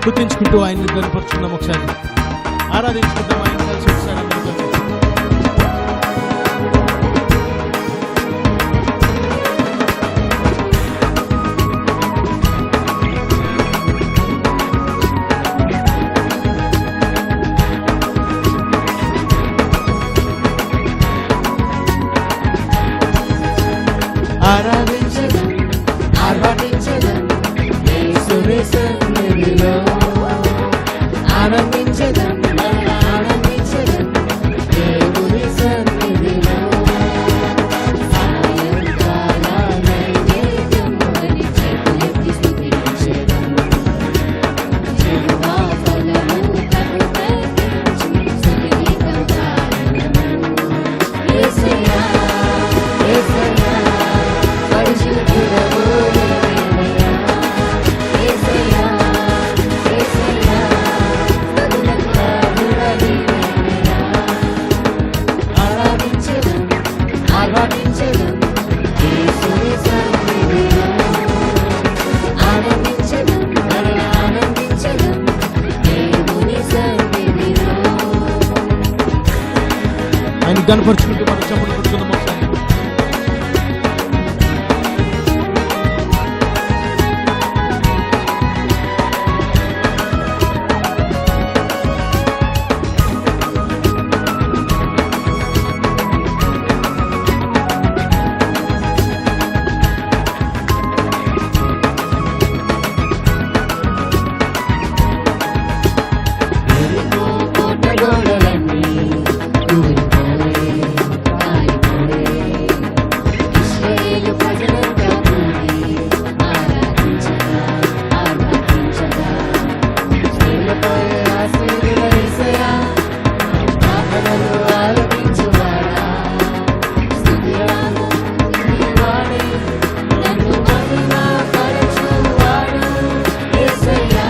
స్తుతించుకుంటూ ఆయన్ని కనపరుచుకుందాం, ఒకసారి ఆరాధించుకుంటాం ఆయన కలిసి ఒకసారి అందరితో. ఆరాధించడం ఆరాధించడం యేసుని సన్నిధిలో ఆనందించడం ఆనందించడం దేవుని సన్నిధిలో సాయంకాల నైవేద్యముని చేతులెత్తి స్తుతించెదం జీవా ఫలము కనుపర్చించి స్తుతిగీతం పాడెదము యేసయ్యా యేసయ్యా పరిశుద్ధుడవు నీవయ్యా యేసయ్యా యేసయ్యా స్తుతులకు అర్హుడవు నీవయ్యా ఆరాధించెదం ఆరాధించెదం యేసుని సన్నిధిలో ఆనందించెదం ఆనందించెదం దేవుని సన్నిధిలో. ఆయన కనపరుచుకుంటూ మనం చప్పట్లు కొట్టుకుందాం ఒకసారి. ఎరికో కోట గోడలన్నీ కూలిపోయే, కాలిపోయే. ఇశ్రాయేలు ప్రజలంతా కూడి ఆరాధించగా, ఆరాధించగా. స్త్రీలపై ఆశీర్వదించిన యేసయ్యా, ప్రార్థనలు ఆలకించువాడా. స్తుతిగాను నీవాడే, నన్ను మహిమపరచువాడు. యేసయ్యా,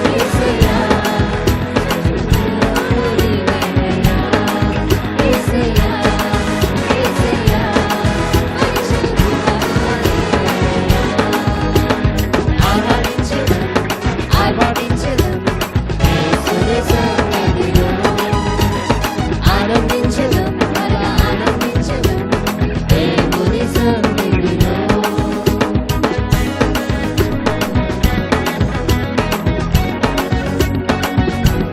యేసయ్యా, యేసయ్యా, యేసయ్యా, ఆరాధించెదం ఆరాధించెదం యేసుని సన్నిధిలో ఆనందించెదం ఆనందించెదం దేవుని సన్నిధిలో.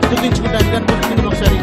స్తుతించుకుంటూ ఆయన కనపరుచుకుందాం ఒకసారి.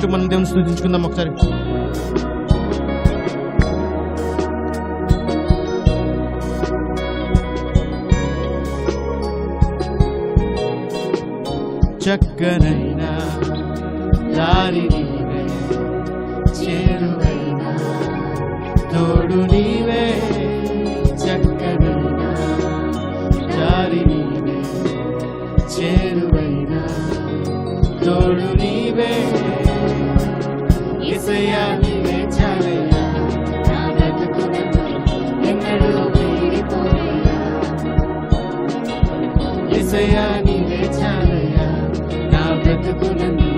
పాడుకుంటూ మనం దేవుని స్తుతించుకుందాం ఒకసారి. చక్కనైనా దారి నీవే, చేరువైనా తోడు నీవే. చక్కనైనా దారి నీవే, చేరువైనా తోడు నీవే. యేసయ్యా నీవే చాలయ్యా, నా బ్రతుకునకు ఎన్నడూ వీడిపోయా. యేసయ్యా నీవే చాలయ్యా, నా బ్రతుకులను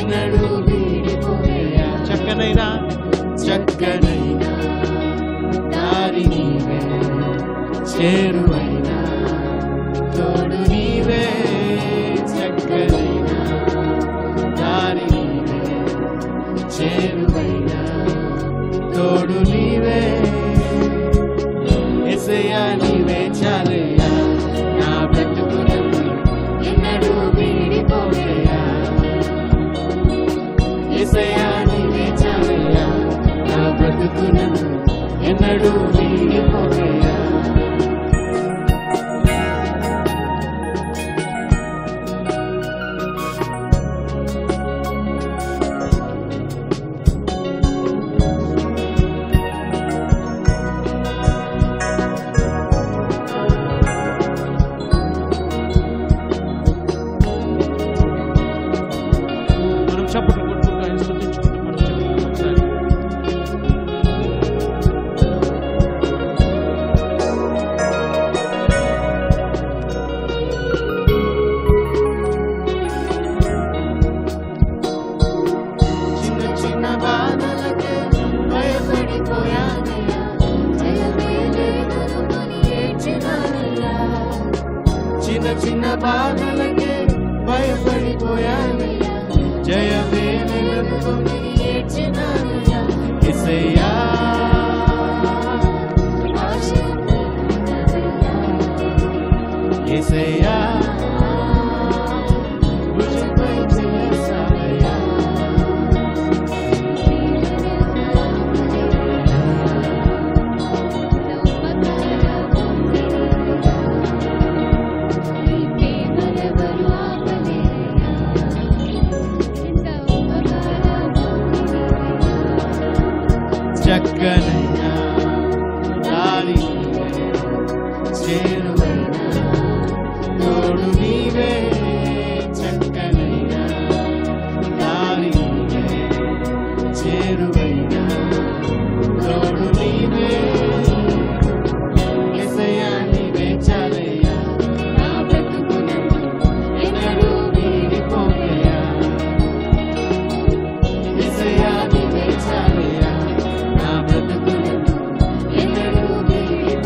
ఎన్నడూ వీడిపోయా. చక్కనైనా చక్కనైనా దారి నీవే, చేరువైనా తోడు నీవే. చక్కనైనా దారి నీవే, చేరువైనా తోడు నీవే. యేసయ్యా నీవే చాలయ్యా, నా బ్రతుకులను ఎన్నడూ వీడిపోయా. యేసయ్యా నీవే చాలయ్యా, నా బ్రతుకులను ఎన్నడూ వీడిపోయా. మనం చప్పట్లు కొట్టుకుంటూ ఆయన స్తుతించుకుంటూ మనం చెప్తాం ఒకసారి. చిన్న చిన్న బాధలకే భయపడిపోయానయ్యా, జయమే లేదనుకొని ఏడ్చినానయ్యా. చిన్న చిన్న బాధలకే భయపడిపోయానయ్యా, జయమే లేదనుకొని ఏడ్చినానయ్యా. యేసయ్యా యేసయ్యా భుజంపై చేసావయ్యా. చక్కనైనా దారి నీవే, చేరువైనా తోడు నీవే. చక్కనైనా దారి నీవే, చేరువైనా తోడు నీవే. యేసయ్యా నీవే చాలయ్యా, నా బ్రతుకులను ఎన్నడూ వీడిపోయా. యేసయ్యా నీవే చాలయ్యా, నా బ్రతుకులను ఎన్నడూ వీడిపోయా.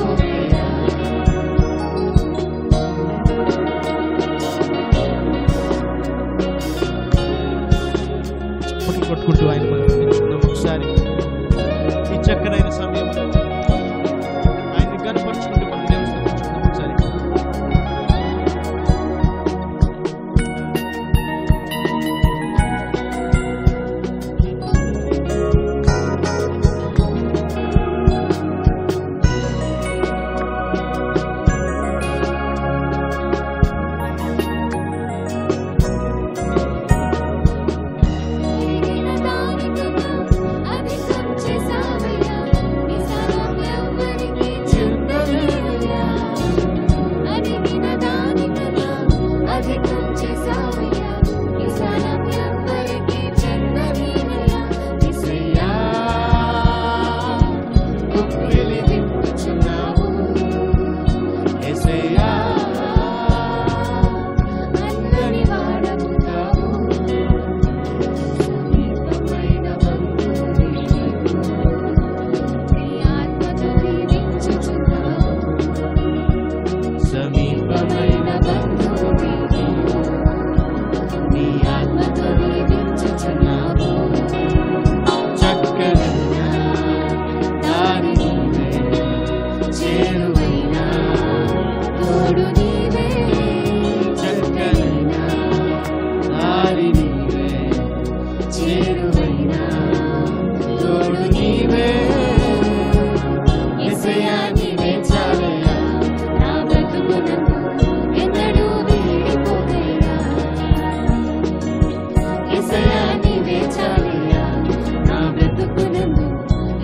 బ్రతుకునందు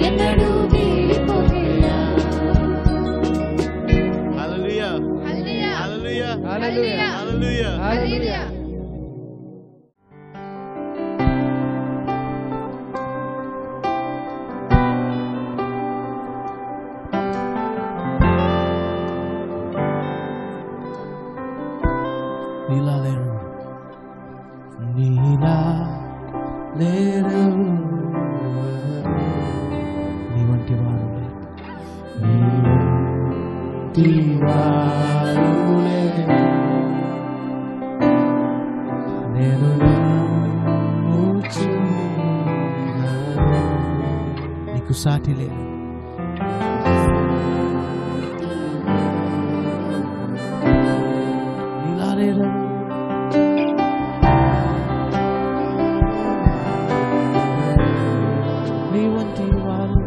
ఎన్నడూ వీడిపోయేలా. హల్లెలూయా హల్లెలూయా హల్లెలూయా హల్లెలూయా హల్లెలూయా హల్లెలూయా. నీలా లేరు నీలా లేరు నీ వంటి వారు లేరు నీ వంటి వారు లేరు నేను నమ్ముచున్నాను. నీకు సాటి లేదు నీలా లేరు నీ వంటి వారు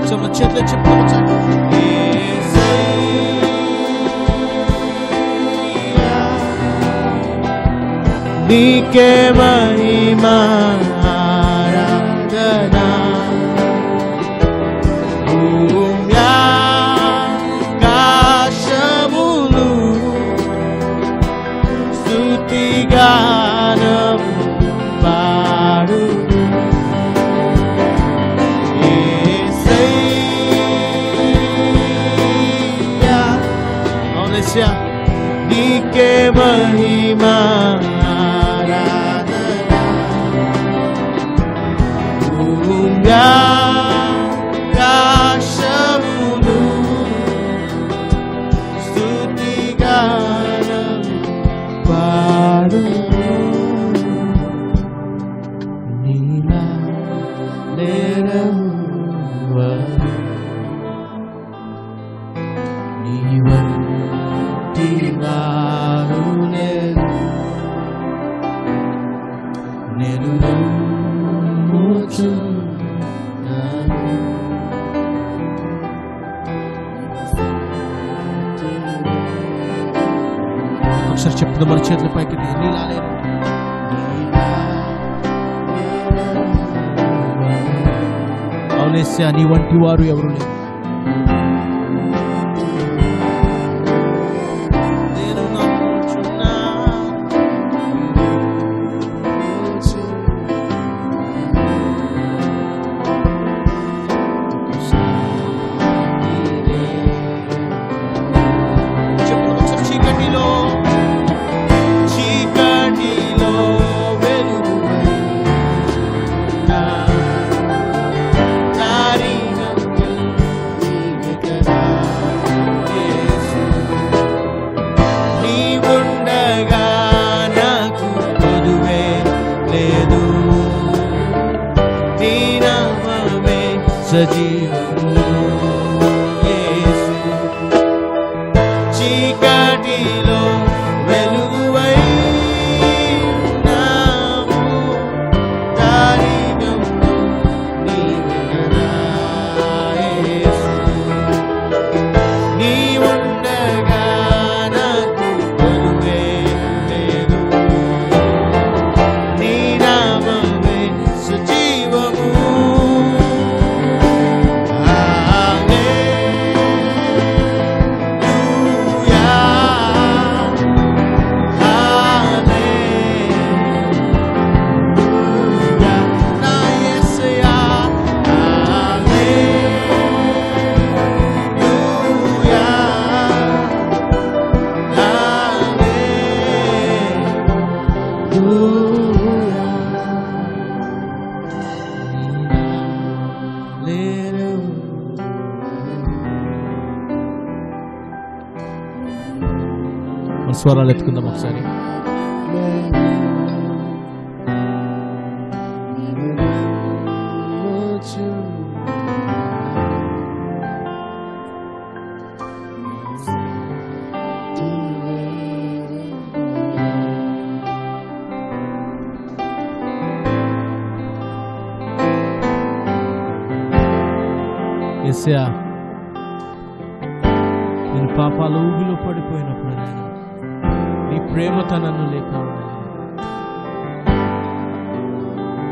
ఒకసారి చేతిలో చెప్తాను నీకే మహిమా ఆరాధనా భూమ్యాకాశములు స్తుతిగానము పాడును. యేసయ్యా అవునయ్యా నీకే మహిమా ఆకాశములు స్తుతిగానము పాడును. నీలా లేరెవ్వరు నీ వంటి వారు లేరు నేను నమ్ముచున్నాను. ఒకసారి చెప్తుంది మన చేతుల పైకి నీలా లేరు అవునేస్యా నీ వంటి వారు ఎవరు లేరు నేను నమ్ముచున్నాను. చెప్తుంది ఒకసారి చీకటిలో వెలుగువై నా దారి నీవే కదా యేసు. నీవుండగా నాకు కొదువే లేదు నీ నామమే సజీవము యేసు. చీకటిలో వెలుగువై ఉన్నావు దారిగమ్ము నీవే కదా యేసు. నీవుండగా నాకు కొదువే లేదు నీ నామమే సజీవము. స్వరాలు ఎత్తుకుందాం ఒకసారి. యేసయ్యా, నేను పాపాల ఊగిలో పడిపోయినప్పుడు నాయన నీ ప్రేమతో నన్ను లేపావు నాయన.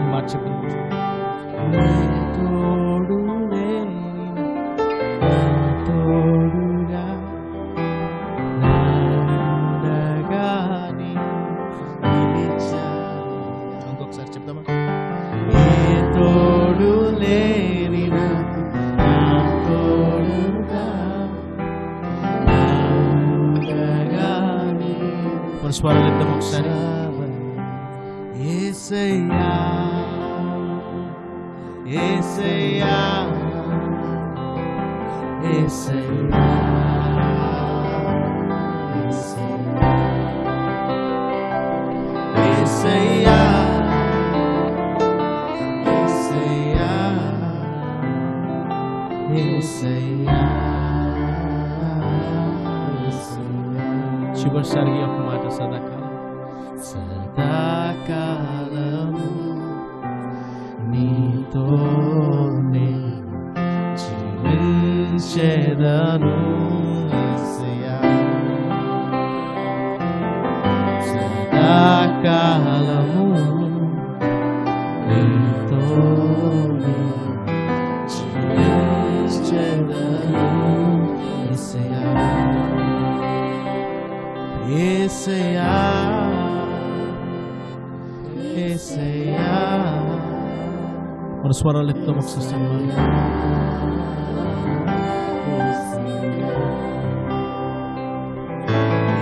ఈ మాట చెప్పండి. నీ తోడు లేని తోడుగా నాండగా నిలిచావు. ఇంకొకసారి చెప్దామా? నీ తోడు లేని తోడుగా మన స్వరాలు ఇద్దాం ఒకసారి. యేసయ్యా యేసయ్యా యేసయ్యా యేసయ్యా యేసయ్యా. చివరిసారి ఒక మాట, సదాకాలం సదాకాలము నీతోనే జీవించెదను యేసయ్యా. సదాకాలము నీతోనే జీవించెదను యేసయ్యా. యేసయ్యా యేసయ్యా. మన స్వరాలు ఎత్తాం ఒకసారి.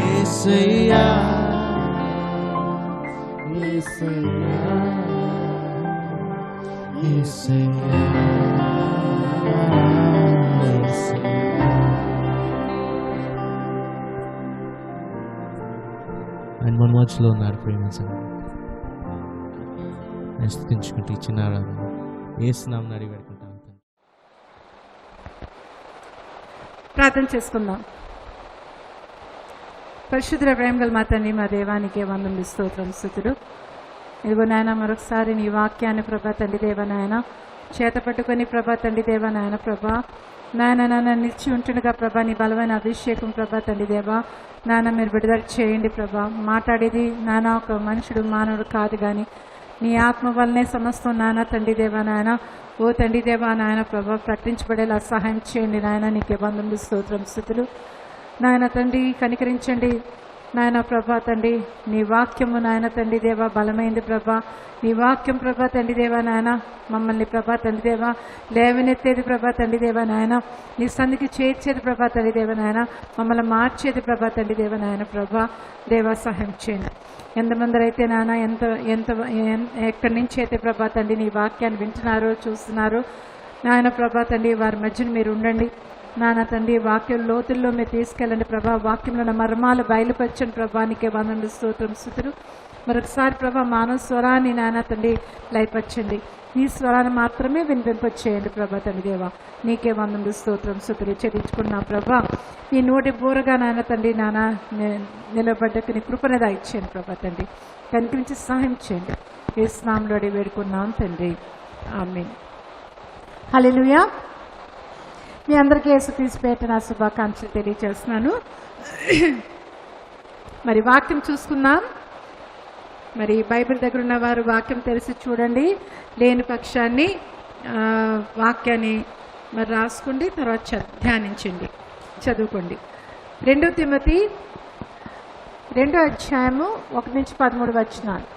యేసయ్యా యేసయ్యా యేసయ్యా యేసయ్యా. ఆయన మన మధ్యలో ఉన్నారు. ప్రేమ సంగతి ఆయన స్థుతించుకుంటూ ఇచ్చిన ఆరాధన యేసునామమున అడిగి వేడుకుంటాం. ప్రార్థన చేసుకుందాం. పరిశుద్ధ ప్రేమ గల మా తండ్రి, మా దేవానికి వందనములు, స్తోత్రం, స్తుతులు. ఇదిగో నాయన, మరొకసారి నీ వాక్యాన్ని ప్రభా తండ్రి దేవ నాయన చేత పట్టుకొని ప్రభా తండ్రి దేవ నాయన ప్రభా నాయన నాన్న నిలిచి ఉంటుండగా ప్రభా నీ బలమైన అభిషేకం ప్రభా తండ్రి దేవ నాన్న మీరు విడుదల చేయండి ప్రభా. మాట్లాడేది నాన్న ఒక మనుషుడు మానవుడు కాదు కానీ నీ ఆత్మ వల్లనే సమస్తం నాన్న తండ్రి దేవ నాయన ఓ తండ్రి దేవ నాయన ప్రభా ప్రకటించబడేలా సహాయం చేయండి నాయన. నీకే వందనములు, స్తోత్రం, స్తుతులు. నాయన తండ్రి కనికరించండి నాయన ప్రభా తండ్రి. నీ వాక్యము నాయన తండ్రి దేవ బలమైంది ప్రభా. నీ వాక్యం ప్రభా తండ్రి దేవ నాయన మమ్మల్ని ప్రభా తండ్రి దేవ లేవనెత్తేది ప్రభా తండ్రి దేవ నాయన. నీ సంధికి చేర్చేది ప్రభా తండ్రి దేవ నాయన. మమ్మల్ని మార్చేది ప్రభా తండ్రి దేవ నాయన ప్రభా. దేవ సహాయం చేయండి. ఎంతమంది అయితే నాన్న ఎంత ఎంత ఎక్కడి నుంచి అయితే ప్రభా తండ్రి నీ వాక్యాన్ని వింటున్నారో చూస్తున్నారో నాయన ప్రభా తండ్రి వారి మధ్యన మీరు ఉండండి నాన్న తండ్రి. వాక్యం లోతుల్లో మీరు తీసుకెళ్ళండి ప్రభా. వాక్యంలో ఉన్న మర్మాలు బయలుపరచండి ప్రభా. నీకే వందనములు, స్తోత్రం, స్తుతులు. మరొకసారి ప్రభా మానవ స్వరాన్ని నాన్న తండ్రి లయపరచండి. నీ స్వరాన్ని మాత్రమే వినిపింపచేయండి ప్రభా తండ్రి దేవా. నీకే వందనములు, స్తోత్రం, స్తుతులు చెల్లించుకున్నా ప్రభా. నీ నోటి బోరగా నాన్న తండ్రి నాన్న నిలబడ్డకు నీ కృపణగా ఇచ్చేయండి ప్రభా తండ్రి. కనికరించి సహాయం చేయండి. యేసు నామములో అడిగి వేడుకున్నాం తండ్రి, ఆమేన్. హల్లెలూయా. మీ అందరికీ యేసుక్రీస్తు పేరిట నా శుభాకాంక్షలు తెలియజేస్తున్నాను. మరి వాక్యం చూసుకుందాం. మరి బైబిల్ దగ్గర ఉన్న వారు వాక్యం తెలిసి చూడండి. లేని పక్షాన్ని వాక్యాన్ని మరి రాసుకోండి, తర్వాత ధ్యానించండి, చదువుకోండి. 2 తిమోతి 2వ అధ్యాయము 1-13 వచనాలు.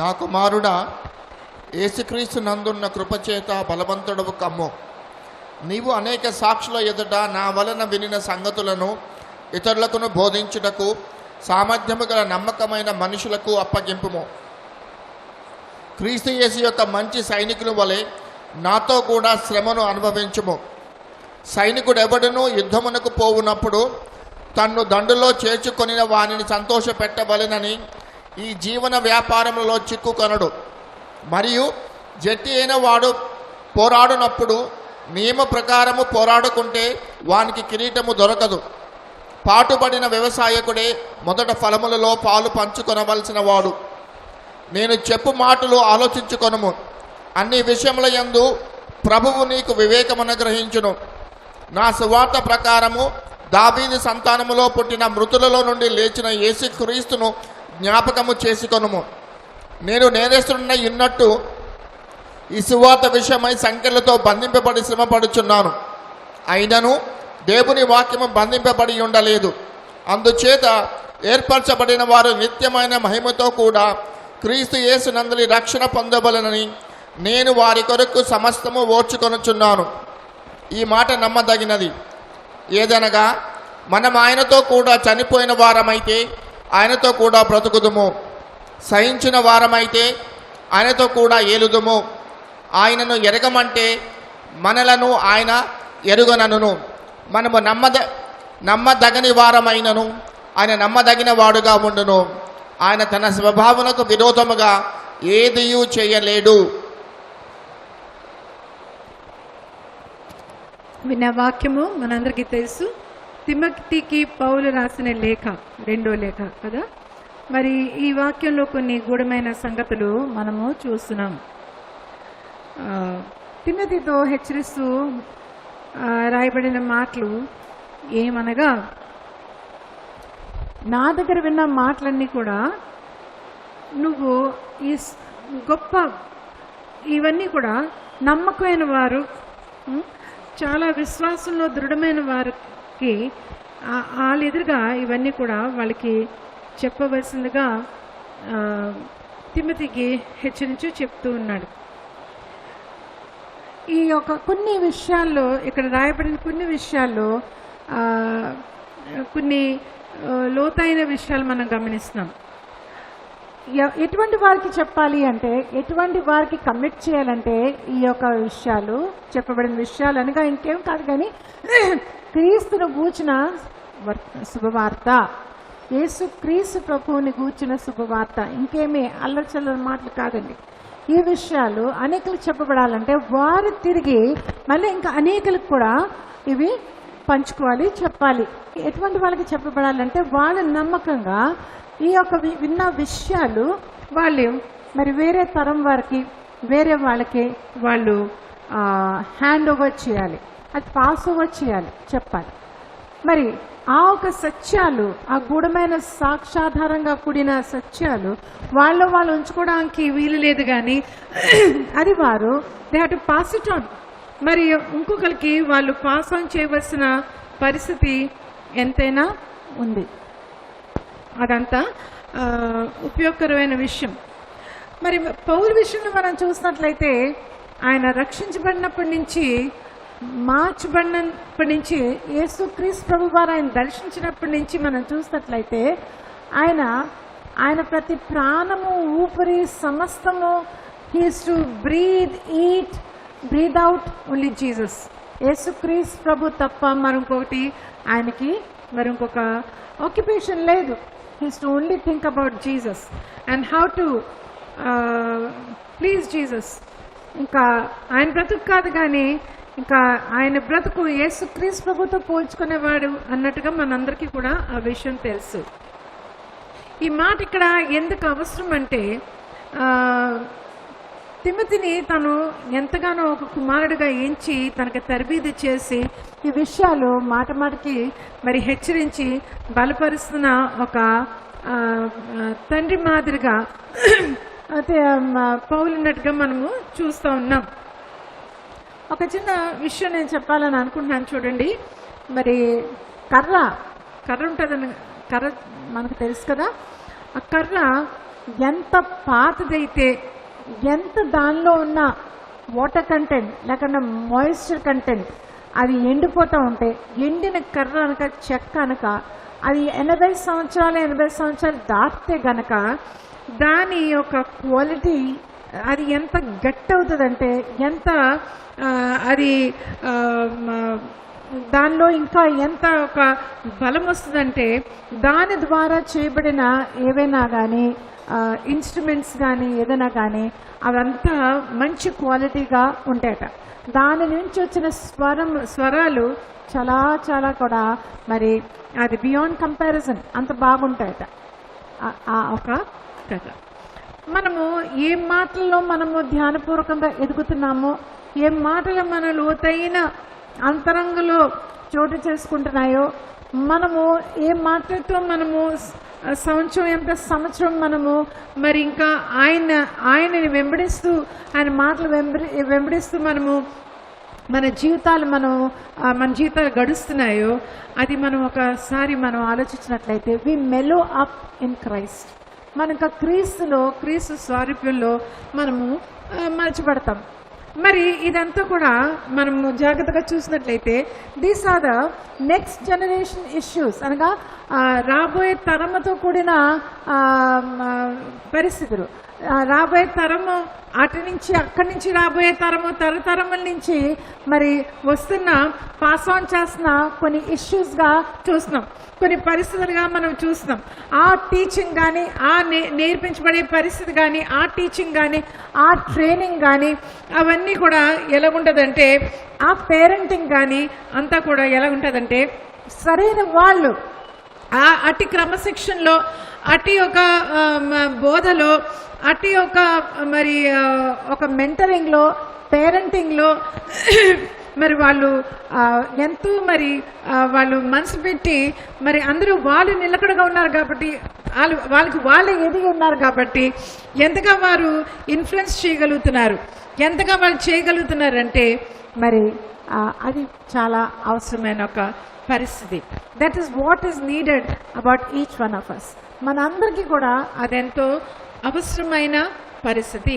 నా కుమారుడా, యేసుక్రీస్తు నందున్న కృపచేత బలవంతుడవు కమ్ము. నీవు అనేక సాక్షుల ఎదుట నా వలన వినిన సంగతులను ఇతరులకును బోధించుటకు సామర్థ్యము గల నమ్మకమైన మనుషులకు అప్పగింపుము. క్రీస్తు యేసు యొక్క మంచి సైనికుల వలె నాతో కూడా శ్రమను అనుభవించుము. సైనికుడు ఎవడునూ యుద్ధమునకు పోవునప్పుడు తన్ను దండులో చేర్చుకొనిన వానిని సంతోషపెట్టవలెనని ఈ జీవన వ్యాపారములలో చిక్కుకొనడు. మరియు జట్టి అయిన వాడు పోరాడునప్పుడు నియమ ప్రకారము పోరాడుకుంటే వానికి కిరీటము దొరకదు. పాటుపడిన వ్యవసాయకుడే మొదట ఫలములలో పాలు పంచుకొనవలసిన వాడు. నేను చెప్పు మాటలు ఆలోచించుకొనుము. అన్ని విషయముల యందు ప్రభువు నీకు వివేకమును అనుగ్రహించును. నా సువార్త ప్రకారము దావీదు సంతానములో పుట్టిన మృతులలో నుండి లేచిన యేసుక్రీస్తును జ్ఞాపకము చేసుకొనుము. నేను నేరస్తుడనై ఉన్నట్టు ఈ సువార్త విషయమై సంఖ్యలతో బంధింపబడి శ్రమపడుచున్నాను. అయినను దేవుని వాక్యము బంధింపబడి ఉండలేదు. అందుచేత ఏర్పరచబడిన వారు నిత్యమైన మహిమతో కూడా క్రీస్తు యేసునందలి రక్షణ పొందబలనని నేను వారి కొరకు సమస్తము ఓర్చుకొనుచున్నాను. ఈ మాట నమ్మదగినది. ఏదనగా మనం ఆయనతో కూడా చనిపోయిన వారమైతే ఆయనతో కూడా బ్రతుకుదుము, సహించిన వారమైతే ఆయనతో కూడా ఏలుదుము. ఆయనను ఎరగమంటే మనలను ఆయన ఎరుగనను. మనము నమ్మదగని వారమైనను ఆయన నమ్మదగిన వాడుగా ఉండును. ఆయన తన స్వభావనకు విరోధముగా ఏదియూ చేయలేడు. విన్న వాక్యము మనందరికీ తెలుసు. తిమోతికి పౌలు రాసిన లేఖ, 2వ లేఖ కదా. మరి ఈ వాక్యంలో కొన్ని గూఢమైన సంగతులు మనము చూస్తున్నాం. తిమోతితో హెచ్చరిస్తూ రాయబడిన మాటలు ఏమనగా, నా దగ్గర విన్న మాటలన్నీ కూడా నువ్వు ఈ గొప్ప ఇవన్నీ కూడా నమ్మకమైన వారు, చాలా విశ్వాసంలో దృఢమైన వారికి వాళ్ళ ఎదురుగా ఇవన్నీ కూడా వాళ్ళకి చెప్పవలసిందిగా తిమోతికి హెచ్చరించి చెప్తూ ఉన్నాడు. ఈ యొక్క కొన్ని విషయాల్లో, ఇక్కడ రాయబడిన కొన్ని విషయాల్లో కొన్ని లోతైన విషయాలు మనం గమనిస్తున్నాం. ఎటువంటి వారికి చెప్పాలి అంటే, ఎటువంటి వారికి కమిట్ చేయాలంటే ఈ యొక్క విషయాలు, చెప్పబడిన విషయాలు అనగా ఇంకేం కాదు కానీ క్రీస్తును గూర్చిన శుభవార్త, యేసు క్రీస్తు ప్రభువుని గూర్చిన శుభవార్త, ఇంకేమీ అల్లచల్లర మాటలు కాదండి. ఈ విషయాలు అనేకులకు చెప్పబడాలంటే వారు తిరిగి మళ్ళీ ఇంకా అనేకులకు కూడా ఇవి పంచుకోవాలి, చెప్పాలి. ఎటువంటి వాళ్ళకి చెప్పబడాలంటే వాళ్ళు నమ్మకంగా ఈ యొక్క విన్న విషయాలు వాళ్ళు మరి వేరే తరం వారికి, వేరే వాళ్ళకి వాళ్ళు హ్యాండ్ ఓవర్ చేయాలి, అది పాస్ ఓవర్ చేయాలి, చెప్పాలి. మరి ఆ ఒక సత్యాలు, ఆ గూఢమైన సాక్షాధారంగా కూడిన సత్యాలు వాళ్ళు ఉంచుకోవడానికి వీలు లేదు కానీ అది వారు they have to pass it on. మరి ఇంకొకరికి వాళ్ళు పాస్ ఆన్ చేయవలసిన పరిస్థితి ఎంతైనా ఉంది. అదంతా ఉపయోగకరమైన విషయం. మరి పౌలు విషయంలో మనం చూసినట్లయితే ఆయన రక్షించబడినప్పటి నుంచి, మార్చబడినప్పటి నుంచి, యేసుక్రీస్తు ప్రభు వారు ఆయన దర్శించినప్పటి నుంచి మనం చూసినట్లయితే ఆయన ప్రతి ప్రాణము, ఊపిరి, సమస్తము he's to breathe, eat, breathe out only Jesus. యేసుక్రీస్తు ప్రభు తప్ప మరొకటి ఆయనకి మరొక ఆక్యుపేషన్ లేదు. He's to only think about Jesus and how to please Jesus. ఇంకా ఆయన బ్రతుకు కాదు కానీ ఇంకా ఆయన బ్రతుకు యేసుక్రీస్తు ప్రభుతో పోల్చుకునేవాడు అన్నట్టుగా మనందరికీ కూడా ఆ విషయం తెలుసు. ఈ మాట ఇక్కడ ఎందుకు అవసరం అంటే, తిమోతిని తను ఎంతగానో ఒక కుమారుడిగా ఎంచి తనకి తరబీదు చేసి ఈ విషయాలు మాట మాటకి మరి హెచ్చరించి బలపరుస్తున్న ఒక తండ్రి మాదిరిగా పౌలున్నట్టుగా మనము చూస్తూ ఉన్నాం. ఒక చిన్న విషయం నేను చెప్పాలని అనుకుంటున్నాను. చూడండి, మరి కర్ర ఉంటుందని, కర్ర మనకు తెలుసు కదా. ఆ కర్ర ఎంత పాతదైతే, ఎంత దానిలో ఉన్న వాటర్ కంటెంట్ లేకుండా మాయిశ్చర్ కంటెంట్ అది ఎండిపోతూ ఉంటే, ఎండిన కర్ర అనక, చెక్క అనక అది 80 సంవత్సరాలు దాటితే గనక దాని యొక్క క్వాలిటీ అది ఎంత గట్టి అవుతుందంటే, ఎంత అది దానిలో ఇంకా ఎంత ఒక బలం వస్తుందంటే, దాని ద్వారా చేయబడిన ఏవైనా కానీ ఇన్స్ట్రుమెంట్స్ కానీ ఏదైనా కానీ అవంతా మంచి క్వాలిటీగా ఉంటాయట. దాని నుంచి వచ్చిన స్వరాలు చాలా చాలా కూడా మరి అది బియాండ్ కంపారిజన్ అంత బాగుంటాయట ఆ ఒక కథ. మనము ఏ మాటల్లో మనము ధ్యానపూర్వకంగా ఎదుగుతున్నామో, ఏ మాటలు మన లోతైన అంతరంగంలో చోటు చేసుకుంటున్నాయో, మనము ఏ మాటలతో మనము సంవత్సరం మనము మరి ఇంకా ఆయనని వెంబడిస్తూ, ఆయన మాటలు వెంబడిస్తూ మనము మన జీవితాలు గడుస్తున్నాయో, అది మనం ఒకసారి మనం ఆలోచించినట్లయితే వి మెలో అప్ ఇన్ క్రైస్ట్. మనకు క్రీస్తు స్వారూప్యంలో మనము మలచబడతాం. మరి ఇదంతా కూడా మనము జాగ్రత్తగా చూసినట్లయితే these are the next generation issues, అనగా రాబోయే తరముతో కూడిన పరిస్థితులు. రాబోయే తరము అక్కడి నుంచి రాబోయే తరము, తరతరముల నుంచి మరి వస్తున్న పాస్ ఆన్ చేస్తున్న కొన్ని ఇష్యూస్గా చూస్తున్నాం, కొన్ని పరిస్థితులుగా మనం చూస్తున్నాం. ఆ టీచింగ్ కానీ, ఆ నేర్పించబడే పరిస్థితి కానీ, ఆ టీచింగ్ కానీ, ఆ ట్రైనింగ్ కానీ అవన్నీ కూడా ఎలాగుంటుందంటే, ఆ పేరెంటింగ్ కానీ అంతా కూడా ఎలాగుంటుందంటే, సరైన వాళ్ళు అటు క్రమశిక్షణలో, అటు ఒక బోధలో, అటు ఒక మెంటరింగ్లో, పేరెంటింగ్లో మరి వాళ్ళు ఎంతో వాళ్ళు మనసు పెట్టి మరి అందరూ వాళ్ళు నిలకడగా ఉన్నారు కాబట్టి, వాళ్ళే ఎదిగి ఉన్నారు కాబట్టి ఎంతగా వారు ఇన్ఫ్లుయెన్స్ చేయగలుగుతున్నారు, ఎంతగా వాళ్ళు చేయగలుగుతున్నారంటే మరి అది చాలా అవసరమైన ఒక పరిస్థితి. That is what is needed about each one of us. మనందరికీ కూడా అదెంతో అవసరమైన పరిస్థితి.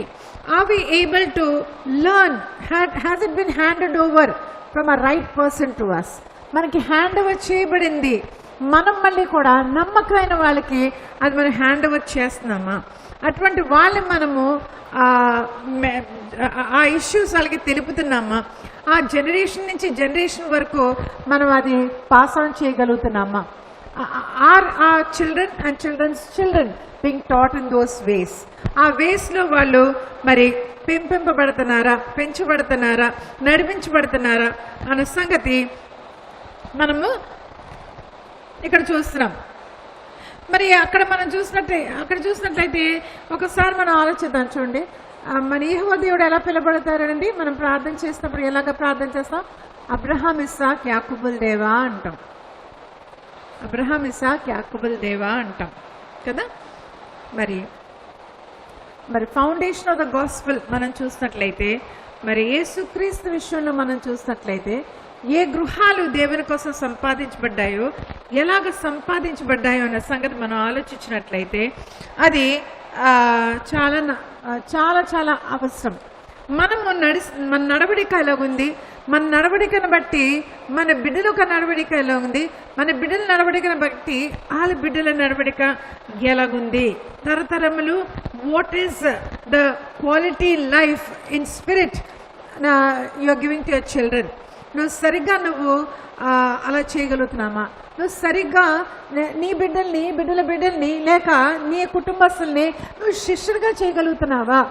Are we able to learn? Has it been handed over from a right person to us? మనకి హ్యాండ్ ఓవర్ చేయబడింది, మనం మళ్ళీ కూడా నమ్మకమైన వాళ్ళకి అది మనం హ్యాండ్ ఓవర్ చేస్తున్నామా? అటువంటి వాళ్ళని మనము ఆ ఇష్యూస్ వాళ్ళకి తెలుపుతున్నామా? ఆ జనరేషన్ నుంచి జనరేషన్ వరకు మనం అది పాస్ ఆన్ చేయగలుగుతున్నామా? Or children and childrens children being taught in those ways? ఆ వేస్లో వాళ్ళు మరి పెంపబడుతున్నారా, పెంచబడుతున్నారా, నడిపించబడుతున్నారా అన్న సంగతి మనము ఇక్కడ చూస్తున్నాం. మరి అక్కడ చూసినట్లయితే ఒకసారి మనం ఆలోచిద్దాం. చూడండి, మన యెహోవా దేవుడు ఎలా పిలబడతారండి? మనం ప్రార్థన చేసినప్పుడు ఎలాగ ప్రార్థన చేస్తాం? అబ్రహాం, ఇస్సాక్, యాకోబుల దేవా అంటాం. అబ్రహాం, ఇస్సాక్, యాకోబుల దేవా అంటాం కదా. మరి ఫౌండేషన్ ఆఫ్ ద గాస్పెల్ మనం చూసినట్లయితే, మరి యేసుక్రీస్తు విషయంలో మనం చూసినట్లయితే, ఏ గృహాలు దేవుని కోసం సంపాదించబడ్డాయో, ఎలాగ సంపాదించబడ్డాయో అన్న సంగతి మనం ఆలోచించినట్లయితే అది చాలా చాలా చాలా అవసరం. మన నడవడిక ఎలాగుంది, మన నడవడికను బట్టి మన బిడ్డల ఒక నడవడిక ఎలా ఉంది, మన బిడ్డల నడవడికను బట్టి వాళ్ళ బిడ్డల నడవడిక ఎలాగుంది, తరతరములు what is the quality life in spirit you are giving to your children. నువ్వు సరిగ్గా అలా చేయగలుగుతున్నామా? నువ్వు సరిగ్గా నీ బిడ్డల్ని లేక నీ కుటుంబస్తుల్ని నువ్వు శిష్యుడిగా చేయగలుగుతున్నావా?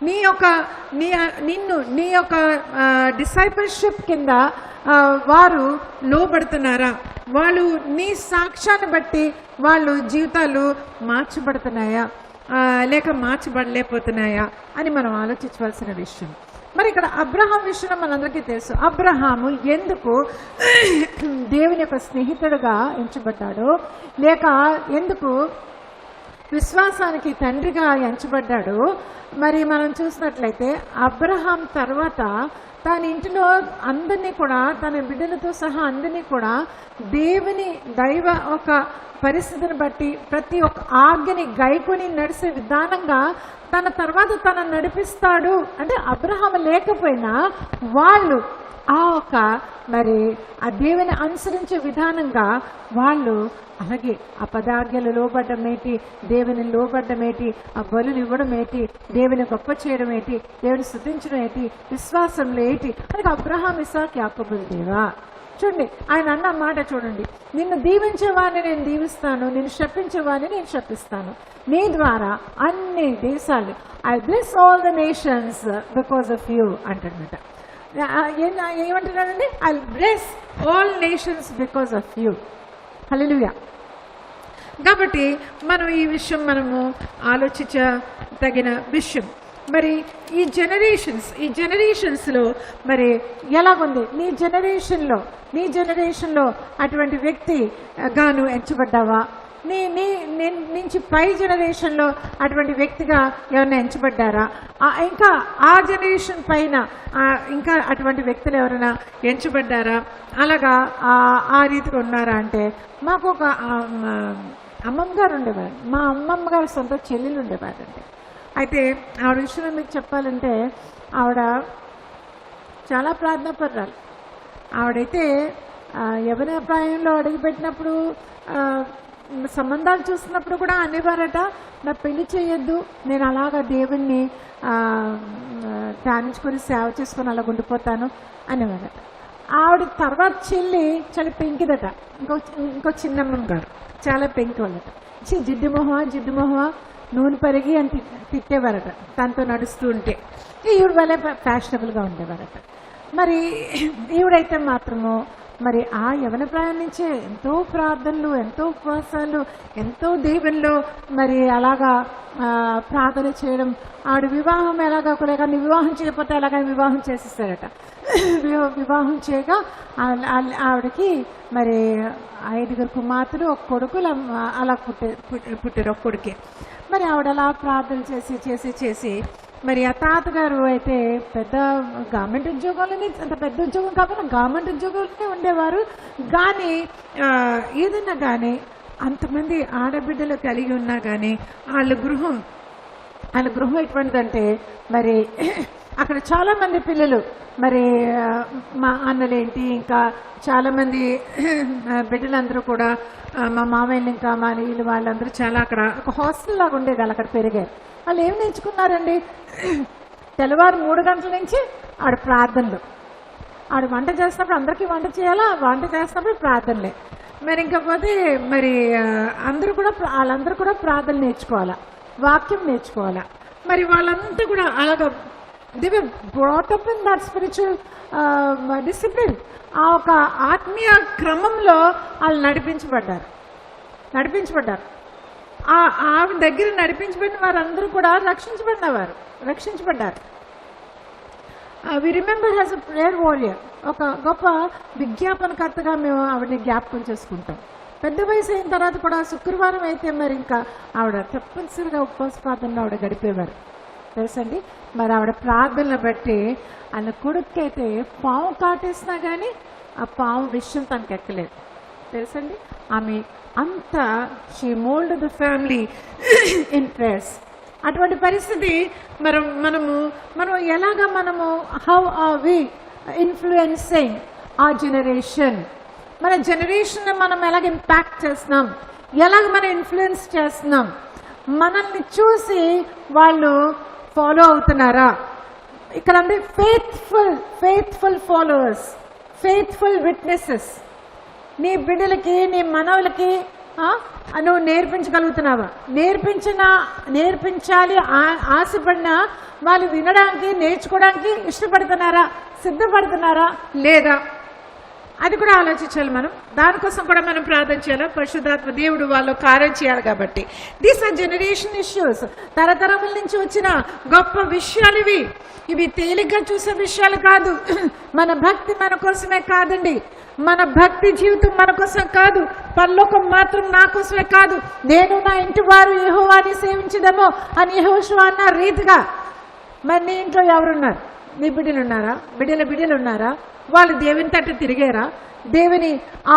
నీ యొక్క డిసైపుల్షిప్ కింద వారు లోబడుతున్నారా? వాళ్ళు నీ సాక్ష్యాన్ని బట్టి వాళ్ళు జీవితాలు మార్చబడుతున్నాయా లేక మార్చబడలేకపోతున్నాయా అని మనం ఆలోచించవలసిన విషయం. మరి ఇక్కడ అబ్రహాం విషయంలో మనందరికీ తెలుసు. అబ్రహాము ఎందుకు దేవుని యొక్క స్నేహితుడుగా ఎంచబడ్డాడో, లేక ఎందుకు విశ్వాసానికి తండ్రిగా ఎంచబడ్డాడు. మరి మనం చూసినట్లయితే అబ్రహాం తర్వాత తన ఇంటిలో అందరినీ కూడా, తన బిడ్డలతో సహా అందరినీ కూడా దేవుని దైవ ఒక పరిస్థితిని బట్టి ప్రతి ఒక్క ఆజ్ఞని గైకొని నడిచే విధానంగా తన తర్వాత తనను నడిపిస్తాడు. అంటే అబ్రహాం లేకపోయినా వాళ్ళు మరి ఆ దేవుని అనుసరించే విధానంగా వాళ్ళు అలాగే ఆ పదాజ్ఞలు లోబడ్డం ఏంటి, దేవుని లోబడ్డం ఏంటి, ఆ బలులు ఇవ్వడం ఏంటి, దేవుని గొప్ప చేయడం ఏంటి, దేవుని స్తుతించడం ఏంటి, విశ్వాసంలో ఏంటి అని అబ్రహాం, ఇస్సాక్, యాకోబుల దేవా. చూడండి, ఆయన అన్న మాట చూడండి, నిన్ను దీవించేవాడిని నేను దీవిస్తాను, నిన్ను శపించేవాడిని నేను శపిస్తాను, నీ ద్వారా అన్ని దేశాలు I bless all the nations because of you అంటాడనమాట. ఏమంటున్నాడండి? I bless all nations because of you. Hallelujah. కాబట్టి మనం ఈ విషయం మనము ఆలోచించదగిన విషయం. మరి ఈ జనరేషన్స్లో మరి ఎలాగుంది నీ జనరేషన్లో అటువంటి వ్యక్తి గాను ఎంచబడ్డావా? నీ నుంచి పై జనరేషన్లో అటువంటి వ్యక్తిగా ఎవరైనా ఎంచబడ్డారా? ఇంకా ఆ జనరేషన్ పైన ఇంకా అటువంటి వ్యక్తులు ఎవరైనా ఎంచబడ్డారా? అలాగా ఆ రీతిగా ఉన్నారా అంటే, మాకు ఒక అమ్మమ్మ గారు ఉండేవారు. మా అమ్మమ్మ గారు సొంత చెల్లెలు ఉండేవారండి. అయితే ఆవిడ విషయంలో మీకు చెప్పాలంటే, ఆవిడ చాలా ప్రార్థనాపరురాలు. ఆవిడైతే యవ్వన ప్రాయంలో అడుగుపెట్టినప్పుడు సంబంధాలు చూస్తున్నప్పుడు కూడా అనేవారట, నా పెళ్లి చేయొద్దు, నేను అలాగా దేవుణ్ణి ధ్యానించుకొని సేవ చేసుకొని అలా ఉండిపోతాను అనేవారట. ఆవిడ తర్వాత చెల్లి చాలా పెంకిదట. ఇంకో చిన్నమ్మ గారు చాలా పెంకి వాళ్ళట. జిడ్డు మొహమా నూనె పరిగి అని తిట్టేవారట తనతో నడుస్తూ ఉంటే. ఈవిడ వల్లే ఫ్యాషనబుల్గా ఉండేవారట. మరి ఈవిడైతే మాత్రము మరి ఆ యవన ప్రాయం నుంచే ఎంతో ప్రార్థనలు, ఎంతో ఉపవాసాలు, ఎంతో దేవుల్లో మరి అలాగా ప్రార్థన చేయడం. ఆవిడ వివాహం ఎలాగా కూడా వివాహం చేయకపోతే అలాగా వివాహం చేసేస్తారట. వివాహం చేయగా ఆవిడకి మరి 5 కుమార్తెలు, 1 కొడుకు అలా పుట్టారు. 1 కొడుకే. మరి ఆవిడ అలా ప్రార్థన చేసి మరి ఆ తాతగారు అయితే పెద్ద గవర్నమెంట్ ఉద్యోగాలని, అంత పెద్ద ఉద్యోగం కాకుండా గవర్నమెంట్ ఉద్యోగాలనే ఉండేవారు. కానీ ఏదన్నా కానీ అంతమంది ఆడబిడ్డలు కలిగి ఉన్నా కానీ వాళ్ళ గృహం ఎటువంటిదంటే, మరి అక్కడ చాలామంది పిల్లలు, మరి మా అన్నలేంటి, ఇంకా చాలామంది బిడ్డలందరూ కూడా మా మామయ్యలు, ఇంకా మా నీళ్ళు వాళ్ళందరూ చాలా అక్కడ ఒక హాస్టల్ లాగా ఉండేది. వాళ్ళు అక్కడ పెరిగారు. వాళ్ళు ఏం నేర్చుకున్నారండి? తెల్లవారు 3 గంటల నుంచి ఆడ ప్రార్థనలు. ఆడ వంట చేసినప్పుడు అందరికీ వంట చేయాలా, వంట చేసినప్పుడు ప్రార్థనలే. మరి ఇంకపోతే మరి వాళ్ళందరూ కూడా ప్రార్థన నేర్చుకోవాలా, వాక్యం నేర్చుకోవాలా. మరి వాళ్ళంతా కూడా అలాగా they were brought up in that spiritual discipline. ఆ ఒక ఆత్మీయ క్రమంలో వాళ్ళు నడిపించబడ్డారు. ఆమె దగ్గర నడిపించబడిన వారందరూ కూడా రక్షించబడ్డారు. We remember as a prayer warrior. ఒక గొప్ప విజ్ఞాపనకర్తగా మేము ఆవిడని జ్ఞాపకం చేసుకుంటాం. పెద్ద వయసు అయిన తర్వాత కూడా శుక్రవారం అయితే మరి ఇంకా ఆవిడ తప్పనిసరిగా ఉపవాస ప్రార్థనలో ఆవిడ గడిపేవారు తెలుసండి. మరి ఆవిడ ప్రార్థనలు బట్టి ఆయన కొడుకైతే పాము కాటేసినా కానీ ఆ పాము విషయం తనకు ఎక్కలేదు తెలుసండి. ఆమె అంతా she mould the family in prayers. అటువంటి పరిస్థితి మనం ఎలాగా హౌ ఆర్ వి ఇన్ఫ్లుయెన్సింగ్ ఆ జనరేషన్, మన జనరేషన్ మనం ఎలాగ ఇంపాక్ట్ చేస్తున్నాం, ఎలాగ మనం ఇన్ఫ్లుయెన్స్ చేస్తున్నాం, మనల్ని చూసి వాళ్ళు ఫాలో అవుతున్నారా? ఇక్కడ అంటే ఫెయిత్ఫుల్ ఫాలోవర్స్, ఫెయిత్ఫుల్ విట్నెసెస్. నీ బిడ్డలకి, నీ మనవులకి నువ్వు నేర్పించగలుగుతున్నావా? నేర్పించాలి ఆశపడినా వాళ్ళు వినడానికి, నేర్చుకోవడానికి ఇష్టపడుతున్నారా, సిద్ధపడుతున్నారా లేదా? అది కూడా ఆలోచించాలి మనం. దానికోసం కూడా మనం ప్రార్థన చేయాలి. పరిశుద్ధాత్మ దేవుడు వాళ్ళు కార్యం చేయాలి. కాబట్టి దీస్ ఆర్ జనరేషన్ ఇష్యూస్. తరతరముల నుంచి వచ్చిన గొప్ప విషయాలు ఇవి తేలిగ్గా చూసే విషయాలు కాదు. మన భక్తి మన కోసమే కాదండి. మన భక్తి జీవితం మన కోసం కాదు. పరలోకం మాత్రం నా కోసమే కాదు. నేను నా ఇంటి వారు యెహోవాని సేవించదమో అని యెహోషువ అన్న రీతిగా మరి నీ ఇంట్లో ఎవరున్నారు? నీ బిడ్డలు ఉన్నారా? బిడ్డలు ఉన్నారా? వాళ్ళు దేవుని తట్టు తిరిగారా? దేవుని ఆ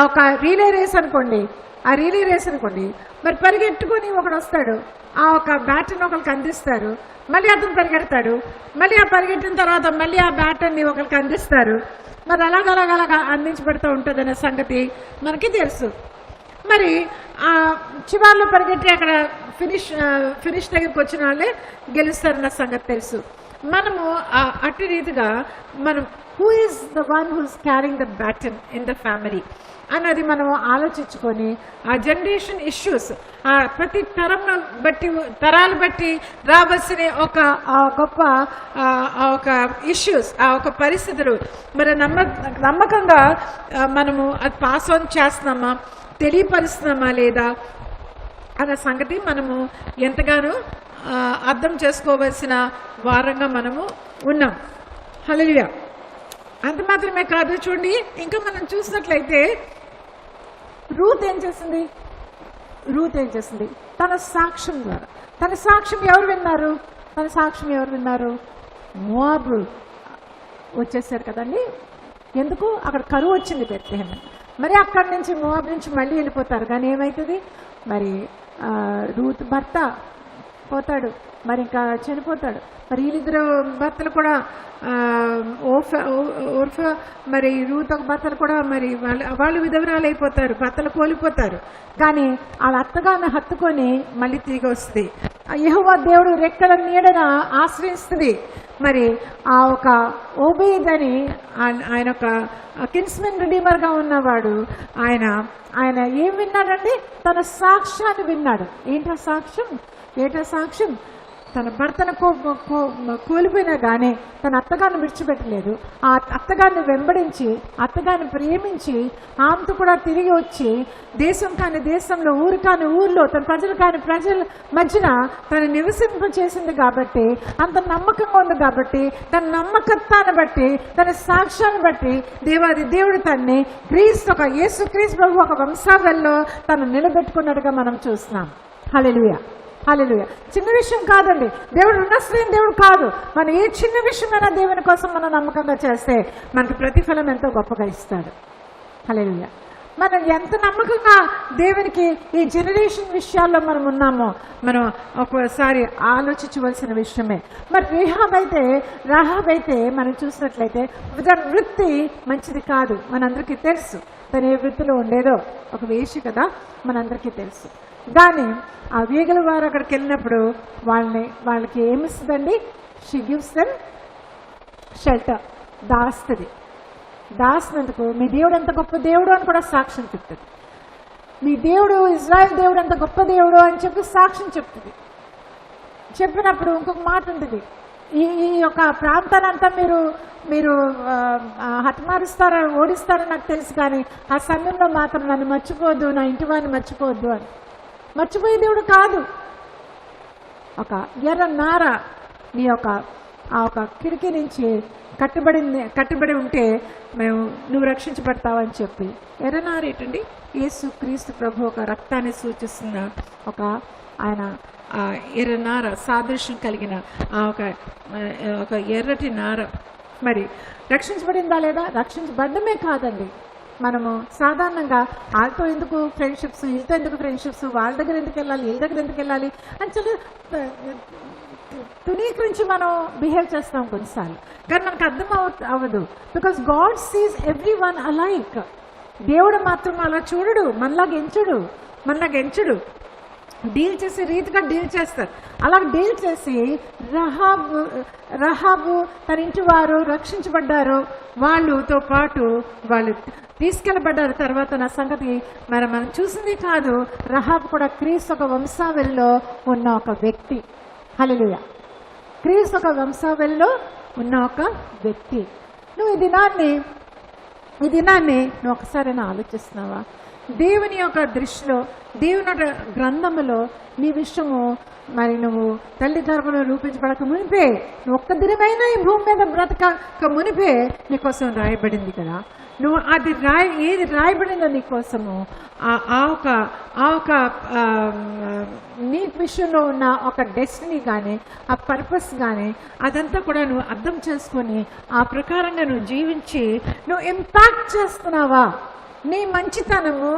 ఒక రీలే రేస్ అనుకోండి, మరి పరిగెట్టుకొని ఒకడు వస్తాడు, ఆ ఒక బ్యాటర్ని ఒకరికి అందిస్తారు, మళ్ళీ అతను పరిగెడతాడు, మళ్ళీ ఆ పరిగెట్టిన తర్వాత మళ్ళీ ఆ బ్యాటర్ని ఒకరికి అందిస్తారు. మరి అలాగ అందించబడుతూ ఉంటుంది అనే సంగతి మనకి తెలుసు. మరి ఆ చివర్లో పరిగెట్టి అక్కడ ఫినిష్ దగ్గరికి వచ్చిన వాళ్ళే గెలుస్తారన్న సంగతి తెలుసు. మనము అట్టి రీతిగా మనం who is the one who's carrying the baton in the family అన్నది మనం ఆలోచించుకొని ఆ జనరేషన్ ఇష్యూస్, ఆ ప్రతి తరాలు బట్టి రావాల్సిన ఒక గొప్ప ఒక ఇష్యూస్, ఆ ఒక పరిస్థితులు మరి నమ్మకంగా మనము అది పాస్ ఆన్ చేస్తున్నామా, తెలియపరుస్తున్నామా లేదా అన్న సంగతి మనము ఎంతగానో అర్థం చేసుకోవలసిన వారంగా మనము ఉన్నాం. హల్లెలూయా. అంత మాత్రమే కాదు, చూడండి ఇంకా మనం చూసినట్లయితే రూత్ ఏం చేసింది తన సాక్ష్యం ద్వారా. తన సాక్ష్యం ఎవరు విన్నారు? మోయాబు వచ్చేసారు కదండి. ఎందుకు? అక్కడ కరువు వచ్చింది బెత్లెహేమ్. మరి అక్కడి నుంచి మోయాబు నుంచి మళ్ళీ వెళ్ళిపోతారు. కానీ ఏమవుతుంది మరి రూత్ భర్త పోతాడు, మరి ఇంకా చనిపోతాడు. మరి వీళ్ళిద్దరు భర్తలు కూడా ఓర్ఫా మరి రూత్ ఒక భర్తలు కూడా మరి వాళ్ళు విధవరాలు అయిపోతారు, భర్తలు కోల్పోతారు. కానీ వాళ్ళ అత్తగారిని హత్తుకొని మళ్ళీ తిరిగి వస్తుంది. యెహోవా దేవుడు రెక్కల నీడన ఆశ్రయిస్తుంది. మరి ఆ ఒక ఓబేద్ అని ఆయన ఒక కిన్స్మెన్ రిడీమర్గా ఉన్నవాడు, ఆయన ఏం విన్నాడండి? తన సాక్ష్యాన్ని విన్నాడు. ఏంటో సాక్ష్యం? తన భర్తను కోల్పోయినా కానీ తన అత్తగారిని విడిచిపెట్టలేదు. ఆ అత్తగారిని వెంబడించి, అత్తగారిని ప్రేమించి, ఆమెతో కూడా తిరిగి వచ్చి దేశం కాని దేశంలో, ఊరు కాని ఊర్లో, తన ప్రజలు కాని ప్రజల మధ్యన తను నివసింప చేసింది కాబట్టి, అంత నమ్మకంగా ఉంది కాబట్టి, తన నమ్మకత్వాన్ని బట్టి, తన సాక్ష్యాన్ని బట్టి దేవాది దేవుడు తన్ని యేసు క్రీస్తు ప్రభు ఒక వంశావళిలో తను నిలబెట్టుకున్నట్టుగా మనం చూస్తున్నాం. హల్లెలూయా. చిన్న విషయం కాదండి. దేవుడు రుణశ్రేయం దేవుడు కాదు. మనం ఏ చిన్న విషయమైనా దేవుని కోసం మనం నమ్మకంగా చేస్తే మనకి ప్రతిఫలం ఎంతో గొప్పగా ఇస్తాడు. హల్లెలూయా. మనం ఎంత నమ్మకంగా దేవునికి ఈ జనరేషన్ విషయాల్లో మనం ఉన్నామో మనం ఒకసారి ఆలోచించవలసిన విషయమే. మరి రాహాబ్ అయితే మనం చూసినట్లయితే వృత్తి మంచిది కాదు, మనందరికీ తెలుసు. తను ఏ వృత్తిలో ఉండేదో, ఒక వేశ్య కదా, మనందరికీ తెలుసు. కానీ ఆ వేగల వారు అక్కడికి వెళ్ళినప్పుడు వాళ్ళకి ఏమిస్తుందండి? She gives them shelter. దాస్తున్నందుకు మీ దేవుడు ఎంత గొప్ప దేవుడు అని కూడా సాక్ష్యం చెప్తుంది. మీ దేవుడు ఇజ్రాయెల్ దేవుడు ఎంత గొప్ప దేవుడు అని చెప్పి సాక్ష్యం చెప్తుంది. చెప్పినప్పుడు ఇంకొక మాట ఉంటుంది, ఈ యొక్క ప్రాంతానంతా మీరు హతమారుస్తారని, ఓడిస్తారని నాకు తెలుసు, కానీ ఆ సమయంలో మాత్రం నన్ను మర్చిపోవద్దు, నా ఇంటి వారిని మర్చిపోవద్దు అని. మర్చిపోయే దేవుడు కాదు. ఒక ఎర్ర నార నీ యొక్క ఆ ఒక కిటికీ నుంచి కట్టుబడి ఉంటే నువ్వు రక్షించబడతావని చెప్పి. ఎర్రనార ఏంటండి? యేసు క్రీస్తు ప్రభు ఒక రక్తాన్ని సూచిస్తున్న ఆయన ఎర్రనార సాదృశ్యం కలిగిన ఒక ఎర్రటి నార. మరి రక్షించబడిందా లేదా? రక్షించబడ్డమే కాదండి, మనము సాధారణంగా వాళ్ళతో ఎందుకు ఫ్రెండ్షిప్స్, వీళ్ళతో ఎందుకు ఫ్రెండ్షిప్స్, వాళ్ళ దగ్గర ఎందుకు వెళ్ళాలి, వీళ్ళ దగ్గర ఎందుకు వెళ్ళాలి అని చాలా తునీకరించి మనం బిహేవ్ చేస్తాం కొన్నిసార్లు. కానీ మనకు అర్థం అవ్వదు. Because God sees every one alike. దేవుడు మాత్రం అలా చూడడు, మనలాగా ఎంచడు. డీల్ చేసే రీతిగా డీల్ చేస్తారు. అలా డీల్ చేసి రహాబు తన ఇంటి వారు రక్షించబడ్డారు, వాళ్ళతో పాటు వాళ్ళు తీసుకెళ్ళబడ్డారు. తర్వాత నా సంగతి మనం చూసింది కాదు, రహాబు కూడా క్రీస్తు ఒక వంశావళిలో ఉన్న ఒక వ్యక్తి. హల్లెలూయా. క్రీస్తు ఒక వంశావళిలో ఉన్న ఒక వ్యక్తి. నువ్వు ఈ దినాన్ని నువ్వు ఒకసారి ఆలోచిస్తున్నావా? దేవుని యొక్క దృష్టిలో, దేవుని గ్రంథములో నీ విషయము మరి నువ్వు తల్లి గర్భంలో రూపించబడక మునిపే, నువ్వు ఒక్క దినమైనా ఈ భూమి మీద బ్రతక మునిపే నీకోసం రాయబడింది కదా. నువ్వు అది ఏది రాయబడిందో నీకోసము ఆ ఒక నీ విషయంలో ఉన్న ఒక డెస్టినీ కానీ, ఆ పర్పస్ కానీ, అదంతా కూడా నువ్వు అర్థం చేసుకొని ఆ ప్రకారంగా నువ్వు జీవించి నువ్వు ఇంపాక్ట్ చేస్తున్నావా? నీ మంచితనము,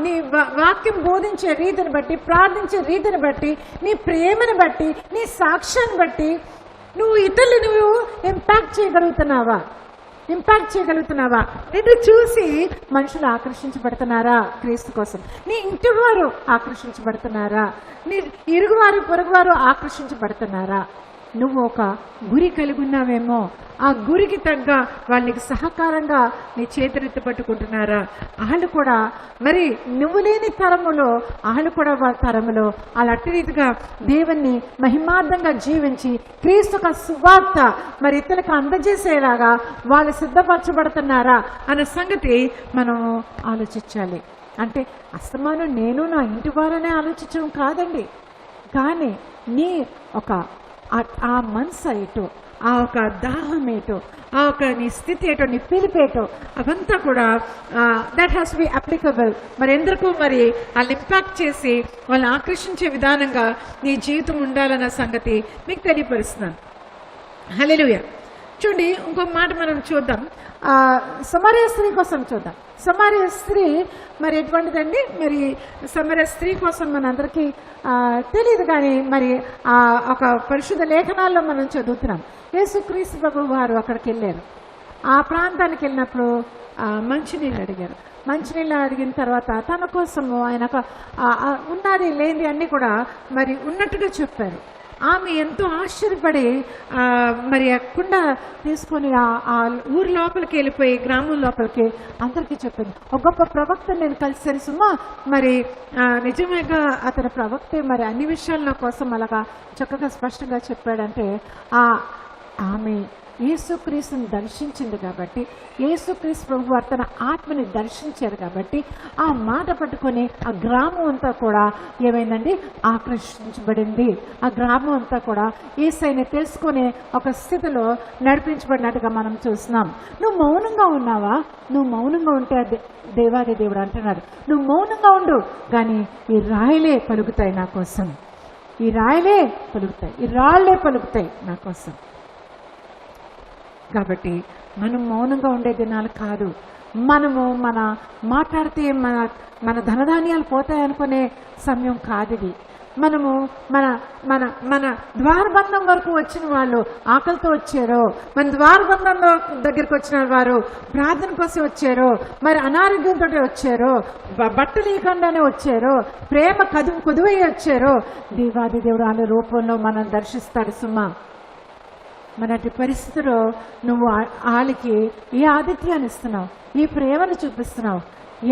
నీ వాక్యం బోధించే రీతిని బట్టి, ప్రార్థించే రీతిని బట్టి, నీ ప్రేమను బట్టి, నీ సాక్ష్యాన్ని బట్టి నువ్వు ఇతరులు ఇంపాక్ట్ చేయగలుగుతున్నావా? నిన్ను చూసి మనుషులు ఆకర్షించబడుతున్నారా? క్రీస్తు కోసం నీ ఇంటి వారు ఆకర్షించబడుతున్నారా? నీ ఇరుగువారు పొరుగువారు ఆకర్షించబడుతున్నారా? నువ్వు ఒక గురి కలిగి ఉన్నావేమో, ఆ గురికి తగ్గ వాళ్ళకి సహకారంగా నీ చేతులెత్తి పట్టుకుంటున్నారా? వాళ్ళు కూడా మరి నువ్వు లేని తరములో వాళ్ళు కూడా వాళ్ళ తరములో వాళ్ళు అట్టి రీతిగా దేవుణ్ణి మహిమార్థంగా జీవించి క్రీస్తు ఒక సువార్త మరి ఇతరులకు అందజేసేలాగా వాళ్ళు సిద్ధపరచబడుతున్నారా అన్న సంగతి మనం ఆలోచించాలి. అంటే అస్తమానం నేను నా ఇంటి వారనే ఆలోచించడం కాదండి. కానీ నీ ఒక ఆ మనసు ఏటో, ఆ ఒక దాహం ఏటో, ఆ ఒక నీ స్థితి ఏటో, నీ పిలిపేటో, అవంతా కూడా దట్ హ్యాస్ బి అప్లికబుల్. మరి ఎందుకు మరి వాళ్ళని ఇంపాక్ట్ చేసి వాళ్ళని ఆకర్షించే విధానంగా నీ జీవితం ఉండాలన్న సంగతి మీకు తెలియపరుస్తున్నాను. హల్లెలూయా. చూడండి, ఇంకో మాట మనం చూద్దాం. సమరయ స్త్రీ కోసం చూద్దాం. సమరయ స్త్రీ మరి ఎటువంటిదండి? మరి సమరయ స్త్రీ కోసం మనందరికీ తెలియదు, కానీ మరి ఒక పరిశుద్ధ లేఖనాల్లో మనం చదువుతున్నాం. యేసుక్రీస్తు ప్రభు వారు అక్కడికి వెళ్ళారు. ఆ ప్రాంతానికి వెళ్ళినప్పుడు మంచినీళ్ళు అడిగారు. మంచినీళ్ళు అడిగిన తర్వాత తన కోసము ఆయన ఉన్నది లేనిది అన్నీ కూడా మరి ఉన్నట్టుగా చెప్పారు. ఆమె ఎంతో ఆశ్చర్యపడి మరి కుండ తీసుకొని ఆ ఊరి లోపలికి వెళ్ళిపోయి గ్రామం లోపలికి అందరికీ చెప్పింది. ఒక గొప్ప ప్రవక్త నేను కలిసాను సుమా, మరి నిజమేగా అతని ప్రవక్తే మరి అన్ని విషయాల కోసం అలాగా చక్కగా స్పష్టంగా చెప్పాడంటే ఆమె యేసుక్రీస్తుని దర్శించింది కాబట్టి, యేసుక్రీస్తు ప్రభు వారు తన ఆత్మని దర్శించారు కాబట్టి ఆ మాట పట్టుకొని ఆ గ్రామం అంతా కూడా ఏమైందండి? ఆకర్షించబడింది. ఆ గ్రామం అంతా కూడా యేసయ్యని తెలుసుకునే ఒక స్థితిలో నడిపించబడినట్టుగా మనం చూస్తున్నాం. నువ్వు మౌనంగా ఉన్నావా? నువ్వు మౌనంగా ఉంటే దేవాది దేవుడు అంటున్నాడు, నువ్వు మౌనంగా ఉండు, కానీ ఈ రాయలే పలుకుతాయి నా కోసం, ఈ రాయలే పలుకుతాయి, ఈ రాళ్లే పలుకుతాయి నా కోసం. కాబట్టి మనం మౌనంగా ఉండే దినాలు కాదు. మనము మాట్లాడితే మన ధనధాన్యాలు పోతాయనుకునే సమయం కాదు ఇది. మనము మన ద్వారబంధం వరకు వచ్చిన వాళ్ళు ఆకలితో వచ్చారో, మన ద్వారబంధం దగ్గరికి వచ్చిన వారు ప్రార్థన కోసం వచ్చారో, మరి అనారోగ్యంతో వచ్చారో, బట్టలు లేకుండానే వచ్చారో, ప్రేమ కుదువై వచ్చారో, దేవాది దేవుడు అనే రూపంలో మనం దర్శిస్తాడు సుమా. మనటి పరిస్థితిలో నువ్వు వాళ్ళకి ఏ ఆతిథ్యాన్ని ఇస్తున్నావు, ఏ ప్రేమను చూపిస్తున్నావు,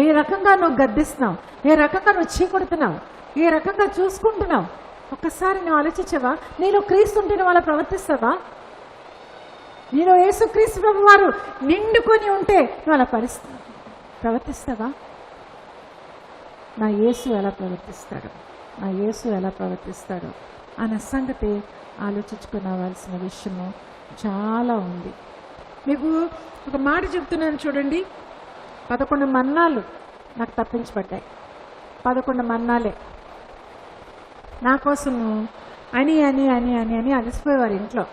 ఏ రకంగా నువ్వు గద్దిస్తున్నావు, ఏ రకంగా నువ్వు చీకొడుతున్నావు, ఏ రకంగా చూసుకుంటున్నావు, ఒక్కసారి నువ్వు ఆలోచించావా? నీలో క్రీస్తు ఉంటే నువ్వు అలా ప్రవర్తిస్తావా? నీలో యేసుక్రీస్తు ప్రభు వారు నిండుకొని ఉంటే నువ్వు అలా ప్రవర్తిస్తావా? నా యేసు ఎలా ప్రవర్తిస్తాడు, నా యేసు ఎలా ప్రవర్తిస్తాడు అన్న సంగతి ఆలోచించుకోవాల్సిన విషయము చాలా ఉంది. మీకు ఒక మాట చెప్తున్నాను చూడండి. 11 మన్నాలు నాకు తప్పించబడ్డాయి. 11 మన్నాలే నా కోసము అని అని అని అని అని అలసిపోయేవారు ఇంట్లో.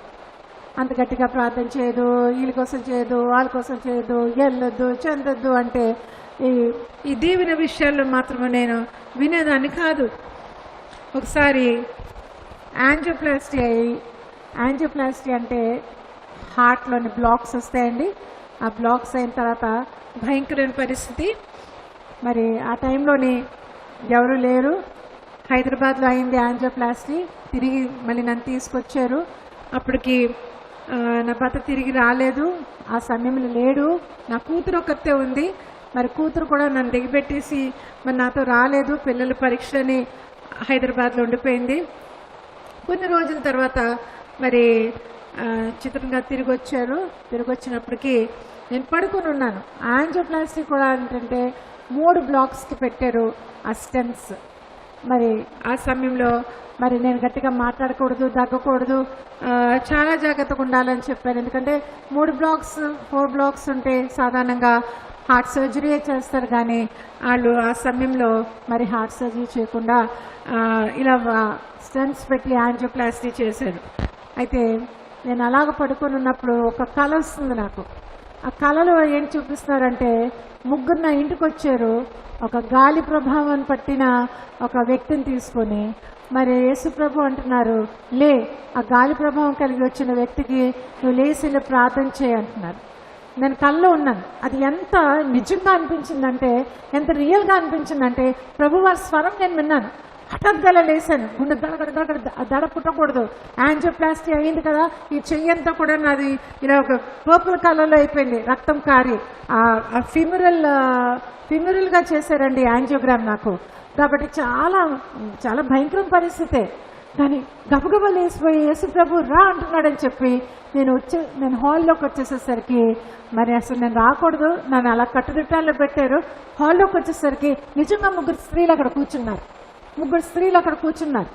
అంత గట్టిగా ప్రార్థన చేయదు, వీళ్ళ కోసం చేయదు, వాళ్ళ కోసం చేయదు, వెళ్ళొద్దు, చెందొద్దు అంటే ఈ దీవెన విషయాల్లో మాత్రమే నేను వినేదాన్ని కాదు. ఒకసారి యాంజియోప్లాస్టీ అంటే హార్ట్లోని బ్లాక్స్ వస్తాయండి. ఆ బ్లాక్స్ అయిన తర్వాత భయంకరమైన పరిస్థితి. మరి ఆ టైంలోని ఎవరు లేరు. హైదరాబాద్లో అయింది యాంజియోప్లాస్టీ. తిరిగి మళ్ళీ నన్ను తీసుకొచ్చారు. అప్పటికి నా భర్త తిరిగి రాలేదు, ఆ సమయంలో లేడు. నా కూతురు ఒక్కతే ఉంది. మరి కూతురు కూడా నన్ను దిగబెట్టేసి మరి నాతో రాలేదు. పిల్లల పరీక్షని హైదరాబాద్లో ఉండిపోయింది. కొన్ని రోజుల తర్వాత మరి చిత్రంగా తిరిగి వచ్చారు. తిరిగి వచ్చినప్పటికీ నేను పడుకొని ఉన్నాను. యాంజియోప్లాస్టీ కూడా ఏంటంటే 3 బ్లాక్స్కి పెట్టారు ఆ స్టెంట్స్. మరి ఆ సమయంలో మరి నేను గట్టిగా మాట్లాడకూడదు, దగ్గకూడదు, చాలా జాగ్రత్తగా ఉండాలని చెప్పాను. ఎందుకంటే 3 బ్లాక్స్ 4 బ్లాక్స్ ఉంటే సాధారణంగా హార్ట్ సర్జరీయే చేస్తారు, కానీ వాళ్ళు ఆ సమయంలో మరి హార్ట్ సర్జరీ చేయకుండా ఇలా స్టెంట్స్ పెట్టి యాంజియోప్లాస్టీ చేశారు. అయితే నేను అలాగ పడుకొని ఉన్నప్పుడు ఒక కళ వస్తుంది నాకు. ఆ కళలో ఏం చూపిస్తున్నారంటే, 3 నా ఇంటికి వచ్చారు. ఒక గాలి ప్రభావం పట్టిన ఒక వ్యక్తిని తీసుకొని మరి యేసుప్రభు అంటున్నారు, లే, ఆ గాలి ప్రభావం కలిగి వచ్చిన వ్యక్తికి నువ్వు లేచి ప్రార్థన చేయి అంటున్నారు. నేను కళ్ళలో ఉన్నాను. అది ఎంత నిజంగా అనిపించిందంటే, ఎంత రియల్గా అనిపించిందంటే, ప్రభువారి స్వరం నేను విన్నాను. హఠాత్తుగా లేసాను. గుండె దడ పుట్టకూడదు, యాంజియోప్లాస్టీ అయింది కదా, ఈ చెయ్యంతా కూడా నాది ఇలా ఒక పర్పుల్ కలర్లో అయిపోయింది, రక్తం కారి. ఆ ఫిమరల్గా చేశారండి యాంజియోగ్రామ్ నాకు. కాబట్టి చాలా చాలా భయంకర పరిస్థితే. కానీ గబగబా లేసిపోయి యేసు ప్రభు రా అంటున్నాడని చెప్పి నేను హాల్లోకి వచ్చేసేసరికి మరి అసలు నేను రాకూడదు, నన్ను అలా కట్టుదిట్టాల్లో పెట్టారు. హాల్లోకి వచ్చేసరికి నిజంగా 3 స్త్రీలు అక్కడ కూర్చున్నారు.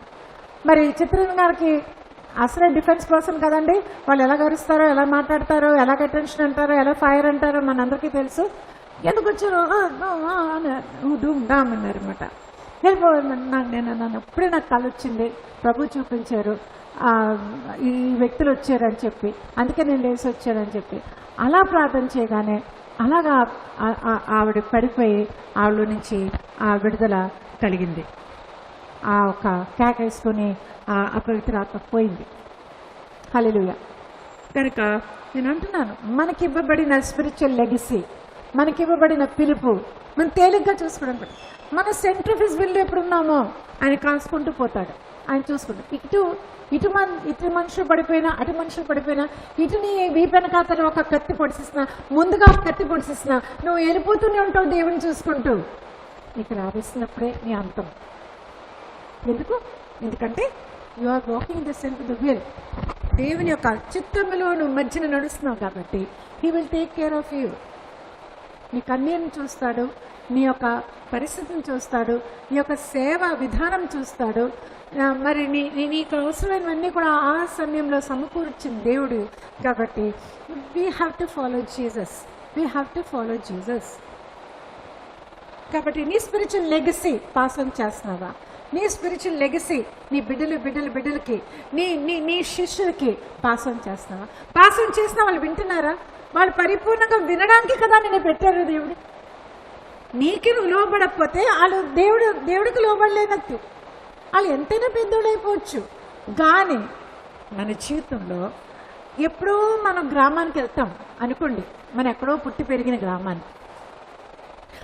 మరి చిత్రన్ గారికి అసలే డిఫెన్స్ పర్సన్ కదండి, వాళ్ళు ఎలా గరుస్తారో, ఎలా మాట్లాడతారో, ఎలా అటెన్షన్ అంటారో, ఎలా ఫైర్ అంటారో మనందరికీ తెలుసు. ఎందుకు వచ్చారో డూమ్ డామ్ అన్నారనమాట. నేను అప్పుడే నాకు కళ్ళు వచ్చింది, ప్రభు చూపించారు ఈ వ్యక్తులు వచ్చారని చెప్పి, అందుకే నేను లేచి వచ్చానని చెప్పి అలా ప్రార్థన చేయగానే అలాగా ఆవిడ పడిపోయి ఆవిడ నుంచి ఆ విడుదల కలిగింది. ఆ ఒక కేకేసుకొని ఆ అపవిత్రాత్మ పోయింది. హల్లెలూయా. కనుక నేను అంటున్నాను, మనకి ఇవ్వబడిన స్పిరిచువల్ లెగసీ, మనకి ఇవ్వబడిన పిలుపు మనం తేలిగ్గా చూసుకోవడం. మన సెంటర్ ఆఫ్ హిస్ విల్ ఎప్పుడున్నామో ఆయన కాల్చుకుంటూ పోతాడు, ఆయన చూసుకుంటూ. ఇటు మనుషులు పడిపోయినా, అటు మనుషులు పడిపోయినా, ఇటు నీ వీపెన కాతను ఒక కత్తి పొడిసిస్తున్నా, ముందుగా ఒక కత్తి పొడిసిస్తున్నా, నువ్వు వెళ్ళిపోతూనే ఉంటావు దేవుని చూసుకుంటూ. నీకు రావేసినప్పుడే నీ అంతం. ఎందుకంటే you are walking the centre the will. దేవుని యొక్క చిత్తంలో నువ్వు మధ్యన నడుస్తున్నావు కాబట్టి he will take care of you. నీ కన్నీరుని చూస్తాడు, నీ యొక్క పరిస్థితిని చూస్తాడు, నీ యొక్క సేవ విధానం చూస్తాడు. మరి నీకు అవసరమైనవన్నీ కూడా ఆ సమయంలో సమకూర్చిన దేవుడు కాబట్టి we have to follow Jesus. కాబట్టి నీ స్పిరిచువల్ లెగసీ పాస్ ఆన్ చేస్తున్నావా? నీ స్పిరిచువల్ లెగసీ నీ బిడ్డలకి నీ శిష్యులకి పాస్ ఆన్ చేస్తున్నావా? పాస్ ఆన్ చేసిన వాళ్ళు వింటున్నారా? వాళ్ళు పరిపూర్ణంగా వినడానికి కదా నేను పెట్టారు దేవుడు. నీకు నువ్వు లోబడకపోతే వాళ్ళు దేవుడికి లోబడలేనట్టు. వాళ్ళు ఎంతైనా పెద్దోళ్ళైపోవచ్చు. కానీ మన జీవితంలో ఎప్పుడో మనం గ్రామానికి వెళ్తాం అనుకోండి, మనం ఎక్కడో పుట్టి పెరిగిన గ్రామానికి.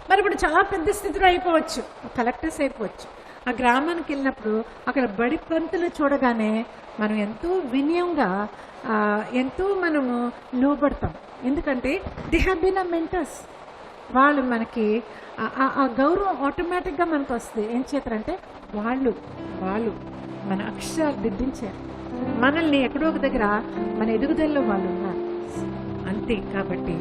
మరి ఇప్పుడు చాలా పెద్ద స్థితిలో అయిపోవచ్చు, కలెక్టర్స్ అయిపోవచ్చు. ఆ గ్రామానికి వెళ్ళినప్పుడు అక్కడ బడి పంతులు చూడగానే మనం ఎంతో వినయంగా ఎంతో మనము లోబడతాం. ఎందుకంటే they have been a mentors. వాళ్ళు మనకి ఆ గౌరవం ఆటోమేటిక్గా మనకు వస్తుంది. ఏం చేస్తారంటే వాళ్ళు మన అక్షరాలు దిద్దించారు, మనల్ని ఎక్కడో ఒక దగ్గర మన ఎదుగుదలలో వాళ్ళు ఉన్నారు అంతే. కాబట్టి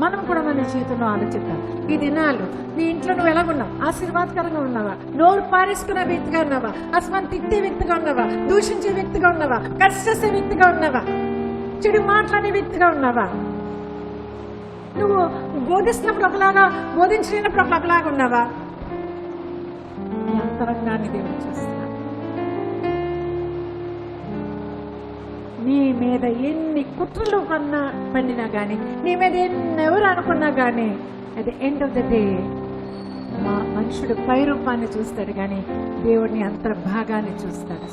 మనం కూడా మన జీవితంలో ఆలోచిద్దాం. ఈ దినాలు నీ ఇంట్లో నువ్వు ఎలాగున్నావు? ఆశీర్వాదకరంగా ఉన్నావా? నోరు పారేసుకునే వ్యక్తిగా ఉన్నావా? అసలు తిట్టే వ్యక్తిగా ఉన్నావా? దూషించే వ్యక్తిగా ఉన్నావా? కష్టసే వ్యక్తిగా ఉన్నావా? చెడు మాట్లాడే వ్యక్తిగా ఉన్నావా? నువ్వు బోధిస్తున్నప్పుడు ఒకలాగా, బోధించినప్పుడు ఒకలాగా ఉన్నావా? నీ అంతరంగాన్ని దేవుడు చూస్తున్నాడు. నీ మీద ఎన్ని కుట్రలు పండినా కానీ, నీ మీద ఎవరు అనుకున్నా కానీ, at the end of the day మనుషుడు పై రూపాన్ని చూస్తాడు కానీ దేవుడిని అంతర్భాగాన్ని చూస్తాడు.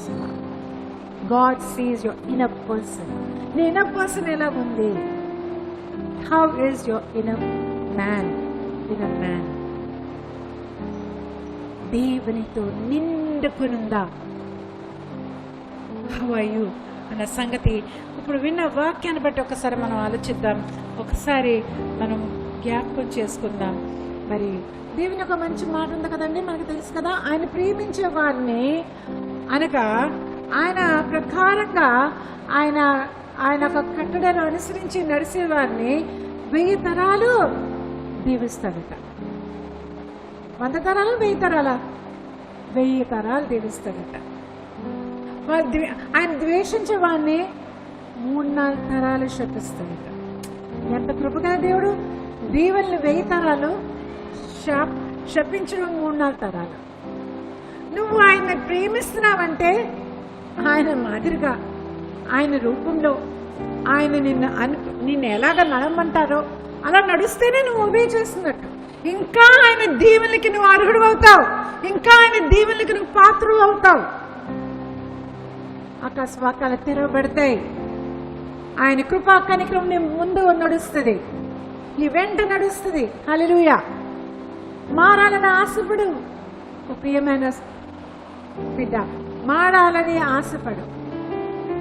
God seize your inner person. నీ ఇన్నర్ పర్సన్ ఎలా ఉంది? How is your inner man? దేవునితో నిండుకునుందా? హౌ ఆర్ యు అన్న సంగతి ఇప్పుడు విన్న వాక్యాన్ని బట్టి ఒకసారి మనం ఆలోచిద్దాం, ఒకసారి మనం జ్ఞాపకం చేసుకుందాం. మరి దేవుని ఒక మంచి మాట ఉంది కదండి, మనకు తెలుసు కదా. ఆయన ప్రేమించే వారిని అనగా ఆయన ప్రకారంగా ఆయన ఒక కట్టడను అనుసరించి నడిచేవారిని 1000 తరాలు దీవిస్తాడట. 100 తరాలు 1000 తరాల 1000 తరాలు దీవిస్తాడట. ఆయన ద్వేషించే వాడిని 3-4 తరాలు శపిస్తాడట. ఎంత కృపగా దేవుడు! దీవెనలు 1000 తరాలు, శపించడం 3-4 తరాలు. నువ్వు ఆయన్ని ప్రేమిస్తున్నావంటే ఆయన మాదిరిగా, ఆయన రూపంలో ఆయన నిన్ను ఎలాగ నడమంటారో అలా నడుస్తేనే నువ్వు ఒబే చేస్తున్నట్టు. ఇంకా ఆయన దీవెనలకి నువ్వు అర్హుడు అవుతావు, ఇంకా ఆయన దీవెనలకి నువ్వు పాత్రుడు అవుతావు. ఆకాశవాకాలు తెరవబడతాయి. ఆయన కృపా కనికరం నీ ముందు నడుస్తుంది, నీ వెంట నడుస్తుంది. హల్లెలూయా. మారాలని ఆశపడు ప్రియమైన బిడ్డ, మారాలని ఆశపడు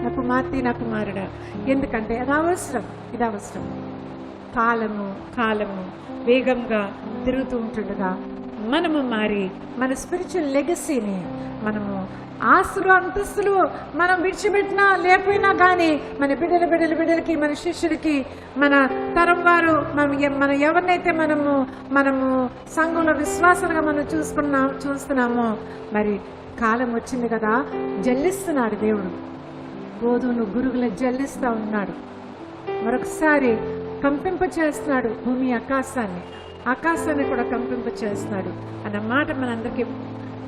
నా కుమార్తె, నా కుమారుడా. ఎందుకంటే అది అవసరం, ఇది అవసరం. కాలము వేగంగా తిరుగుతూ ఉంటుండగా మనము మారి మన స్పిరిచువల్ లెగసీని, మనము ఆస్తులు అంతస్తులు మనం విడిచిపెట్టినా లేకపోయినా కానీ మన బిడ్డలకి, మన శిష్యులకి, మన తరం వారు, మనం ఎవరినైతే మనము సంఘంలో విశ్వాసంగా మనం చూస్తున్నామో మరి కాలం వచ్చింది కదా, జల్లిస్తున్నాడు దేవుడు. గోధుమను గురుగులు జల్లిస్తూ ఉన్నాడు. మరొకసారి కంపింప చేస్తున్నాడు భూమి ఆకాశాన్ని కూడా కంపింప చేస్తున్నాడు అన్న మాట మనందరికీ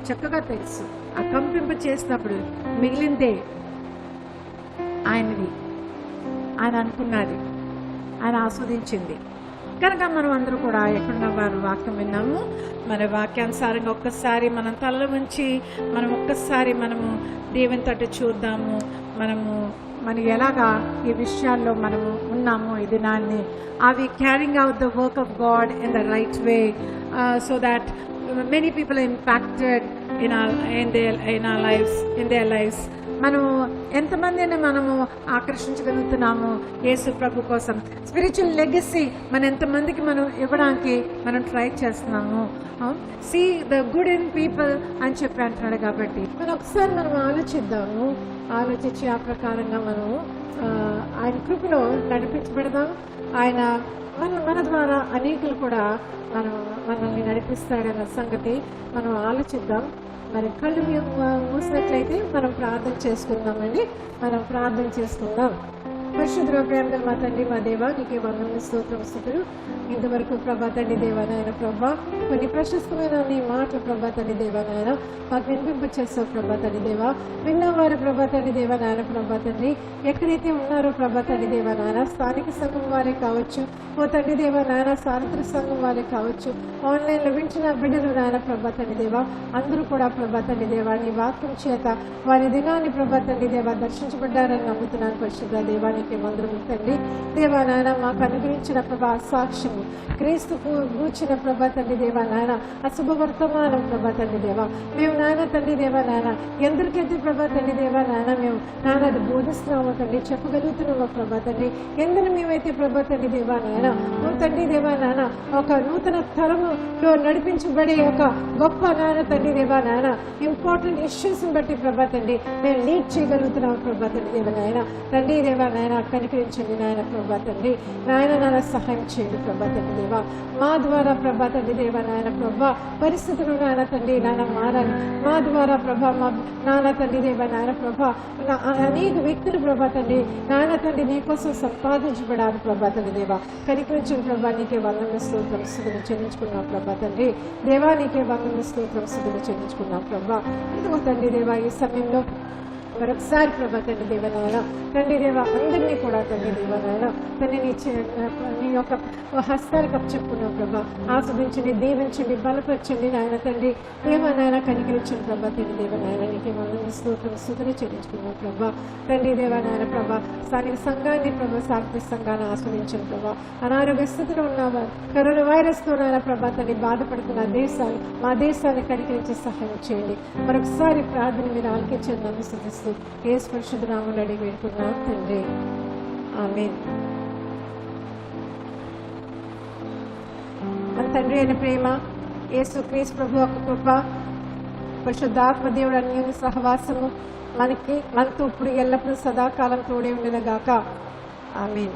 చక్కగా తెలుసు. ఆ కంపింప చేసినప్పుడు మిగిలిందే ఆయనది, ఆయన అనుకున్నది, ఆయన ఆస్వాదించింది. కనుక మనం అందరూ కూడా ఎక్కడున్న వారు వాక్యం విన్నాము. మన వాక్యానుసారంగా ఒక్కసారి మనం తలలో ఉంచి ఒక్కసారి మనము దేవుని తట్టు చూద్దాము. మనం ఎలాగా ఈ విషయాల్లో మనము ఉన్నాము ఈ దినాన్ని. Are we carrying out the work of God in the right way so that many people impacted in their lives. మనం ఎంతమందిని మనము ఆకర్షించగలుగుతున్నాము యేసు ప్రభు కోసం. స్పిరిచువల్ లెగసీ మనం ఎంతమందికి మనం ఇవ్వడానికి మనం ట్రై చేస్తున్నాము. See the good in people అని చెప్పి అంటున్నాడు. కాబట్టి మనం ఒకసారి మనం ఆలోచించి ఆ ప్రకారంగా మనము ఆయన కృపలో నడిపించబడదాం. ఆయన మన ద్వారా అనేకులు కూడా మనల్ని నడిపిస్తాడన్న సంగతి మనం ఆలోచిద్దాం. మరి కళ్ళు మూసినట్లయితే మనం ప్రార్థన చేసుకుందామండి. పరిశుద్ధ ప్రేమ మా తండ్రి మా దేవా, నీకే వందనములు స్తోత్రం స్తుతులు. ఇంతవరకు ప్రభా తండ్రి దేవా నాయన ప్రభా కొన్ని ప్రశస్తమైన నీ మాటలు ప్రభా తండ్రి దేవా నాయన మాకు వినిపింప చేస్తావు ప్రభా తండ్రి దేవా. విన్నవారు ప్రభా తండ్రి దేవా నాయన ప్రభా తండ్రి ఎక్కడైతే ఉన్నారో ప్రభా తండ్రి దేవా నాయన స్థానిక సంఘం వారే కావచ్చు, ఓ తండ్రి దేవా నాయన సార్వత్రిక సంఘం వారే కావచ్చు, ఆన్లైన్లో వింటున్న బిడ్డలు నాయన ప్రభా తండ్రి దేవా అందరూ కూడా ప్రభా తండ్రి దేవా నీ వాక్యం చేత వారి దినాన్ని ప్రభా తండ్రి దేవా దర్శించబడ్డారని నమ్ముతున్నాను. పరిశుద్ధ దేవానికి మందులు తండ్రి దేవా నాయన మాకు అనుగ్రహించిన ప్రభా సాక్ష్యము క్రీస్తు కూర్చిన ప్రభా తండ్రి దేవా నాయన అశుభవర్తమానం ప్రభా తండ్రి దేవా మేము నాయన తండ్రి దేవా నాయన ఎందరికైతే ప్రభా తండ్రి దేవా నాయన మేము నాయన అది బోధిస్తున్నామో తండ్రి చెప్పగలుగుతున్నామో ప్రభా తండ్రి ఎందరు మేమైతే ప్రభా తండ్రి దేవా నాయన తండ్రి దేవా నాయన ఒక నూతన తరములో నడిపించబడే ఒక గొప్ప నాయన తండ్రి దేవా నాయన ఇంపార్టెంట్ ఇష్యూస్ బట్టి ప్రభా తండ్రి మేము లీడ్ చేయగలుగుతున్నాము ప్రభా తండ్రి దేవా నాయన తండ్రి దేవా నాయన కనికరించండి నాయన ప్రభా తండ్రి నాయన సహాయం చేయండి ప్రభా తండ్రి దేవా. మా ద్వారా ప్రభా తండ్రి దేవా నాయన ప్రభా పరిస్థితులు నాయన తండ్రి నాయన మారాలి. మా ద్వారా ప్రభా మా నాయన తండ్రి దేవా నాయన ప్రభా అనేక వ్యక్తులు ప్రభా తండ్రి నాయన తండ్రి నీ కోసం సంపాదించబడాలి ప్రభా తండ్రి దేవా. కనికరించిన ప్రభా నీకే వందనములు స్తోత్రం స్తుతులు చెల్లించుకున్నాం ప్రభా తండ్రి దేవా. నీకే వందనములు స్తోత్రం స్తుతులు చెల్లించుకున్నాం ప్రభా. ఇదిగో తండ్రి దేవా ఈ సమయంలో మరొకసారి ప్రభా తండ్రి దేవనాయన తండ్రి దేవ అందరినీ కూడా తండ్రి దేవనాయన తండ్రి నీ యొక్క హస్తాలకు చెప్పుకున్నాం ప్రభా. ఆస్వాదించండి, దీవించండి, బలపరచండి నాయన తండ్రి దేవనాయన కనికరించండి ప్రభా తండ్రి దేవనాయన నీకే వందనములు స్తోత్రం స్తుతులు చెల్లించుకున్నాం ప్రభా. తండ్రి దేవనాయన ప్రభా స్థానిక సంఘాన్ని ప్రభా సార్వత్రిక సంఘాన్ని ఆస్వాదించండి ప్రభా. అనారోగ్య స్థితిలో ఉన్న కరోనా వైరస్తో నాయన ప్రభా తండ్రి బాధపడుతున్న మా దేశాన్ని కనికరించి సహాయం చేయండి. మరొకసారి ప్రార్థన మీరు ఆలకించండి నమస్కరిస్తూ యేసు పరిశుద్ధ నామములో అడిగి వేడుకున్నాం తండ్రి, ఆమేన్. మన తండ్రి అయిన ప్రేమ, యేసు క్రీస్తు ప్రభు యొక్క కృప, పరిశుద్ధాత్మ దేవుడు అన్యోన్య సహవాసము మనతో ఇప్పుడు ఎల్లప్పుడూ సదాకాలం తోడే ఉండును గాక, ఆమేన్.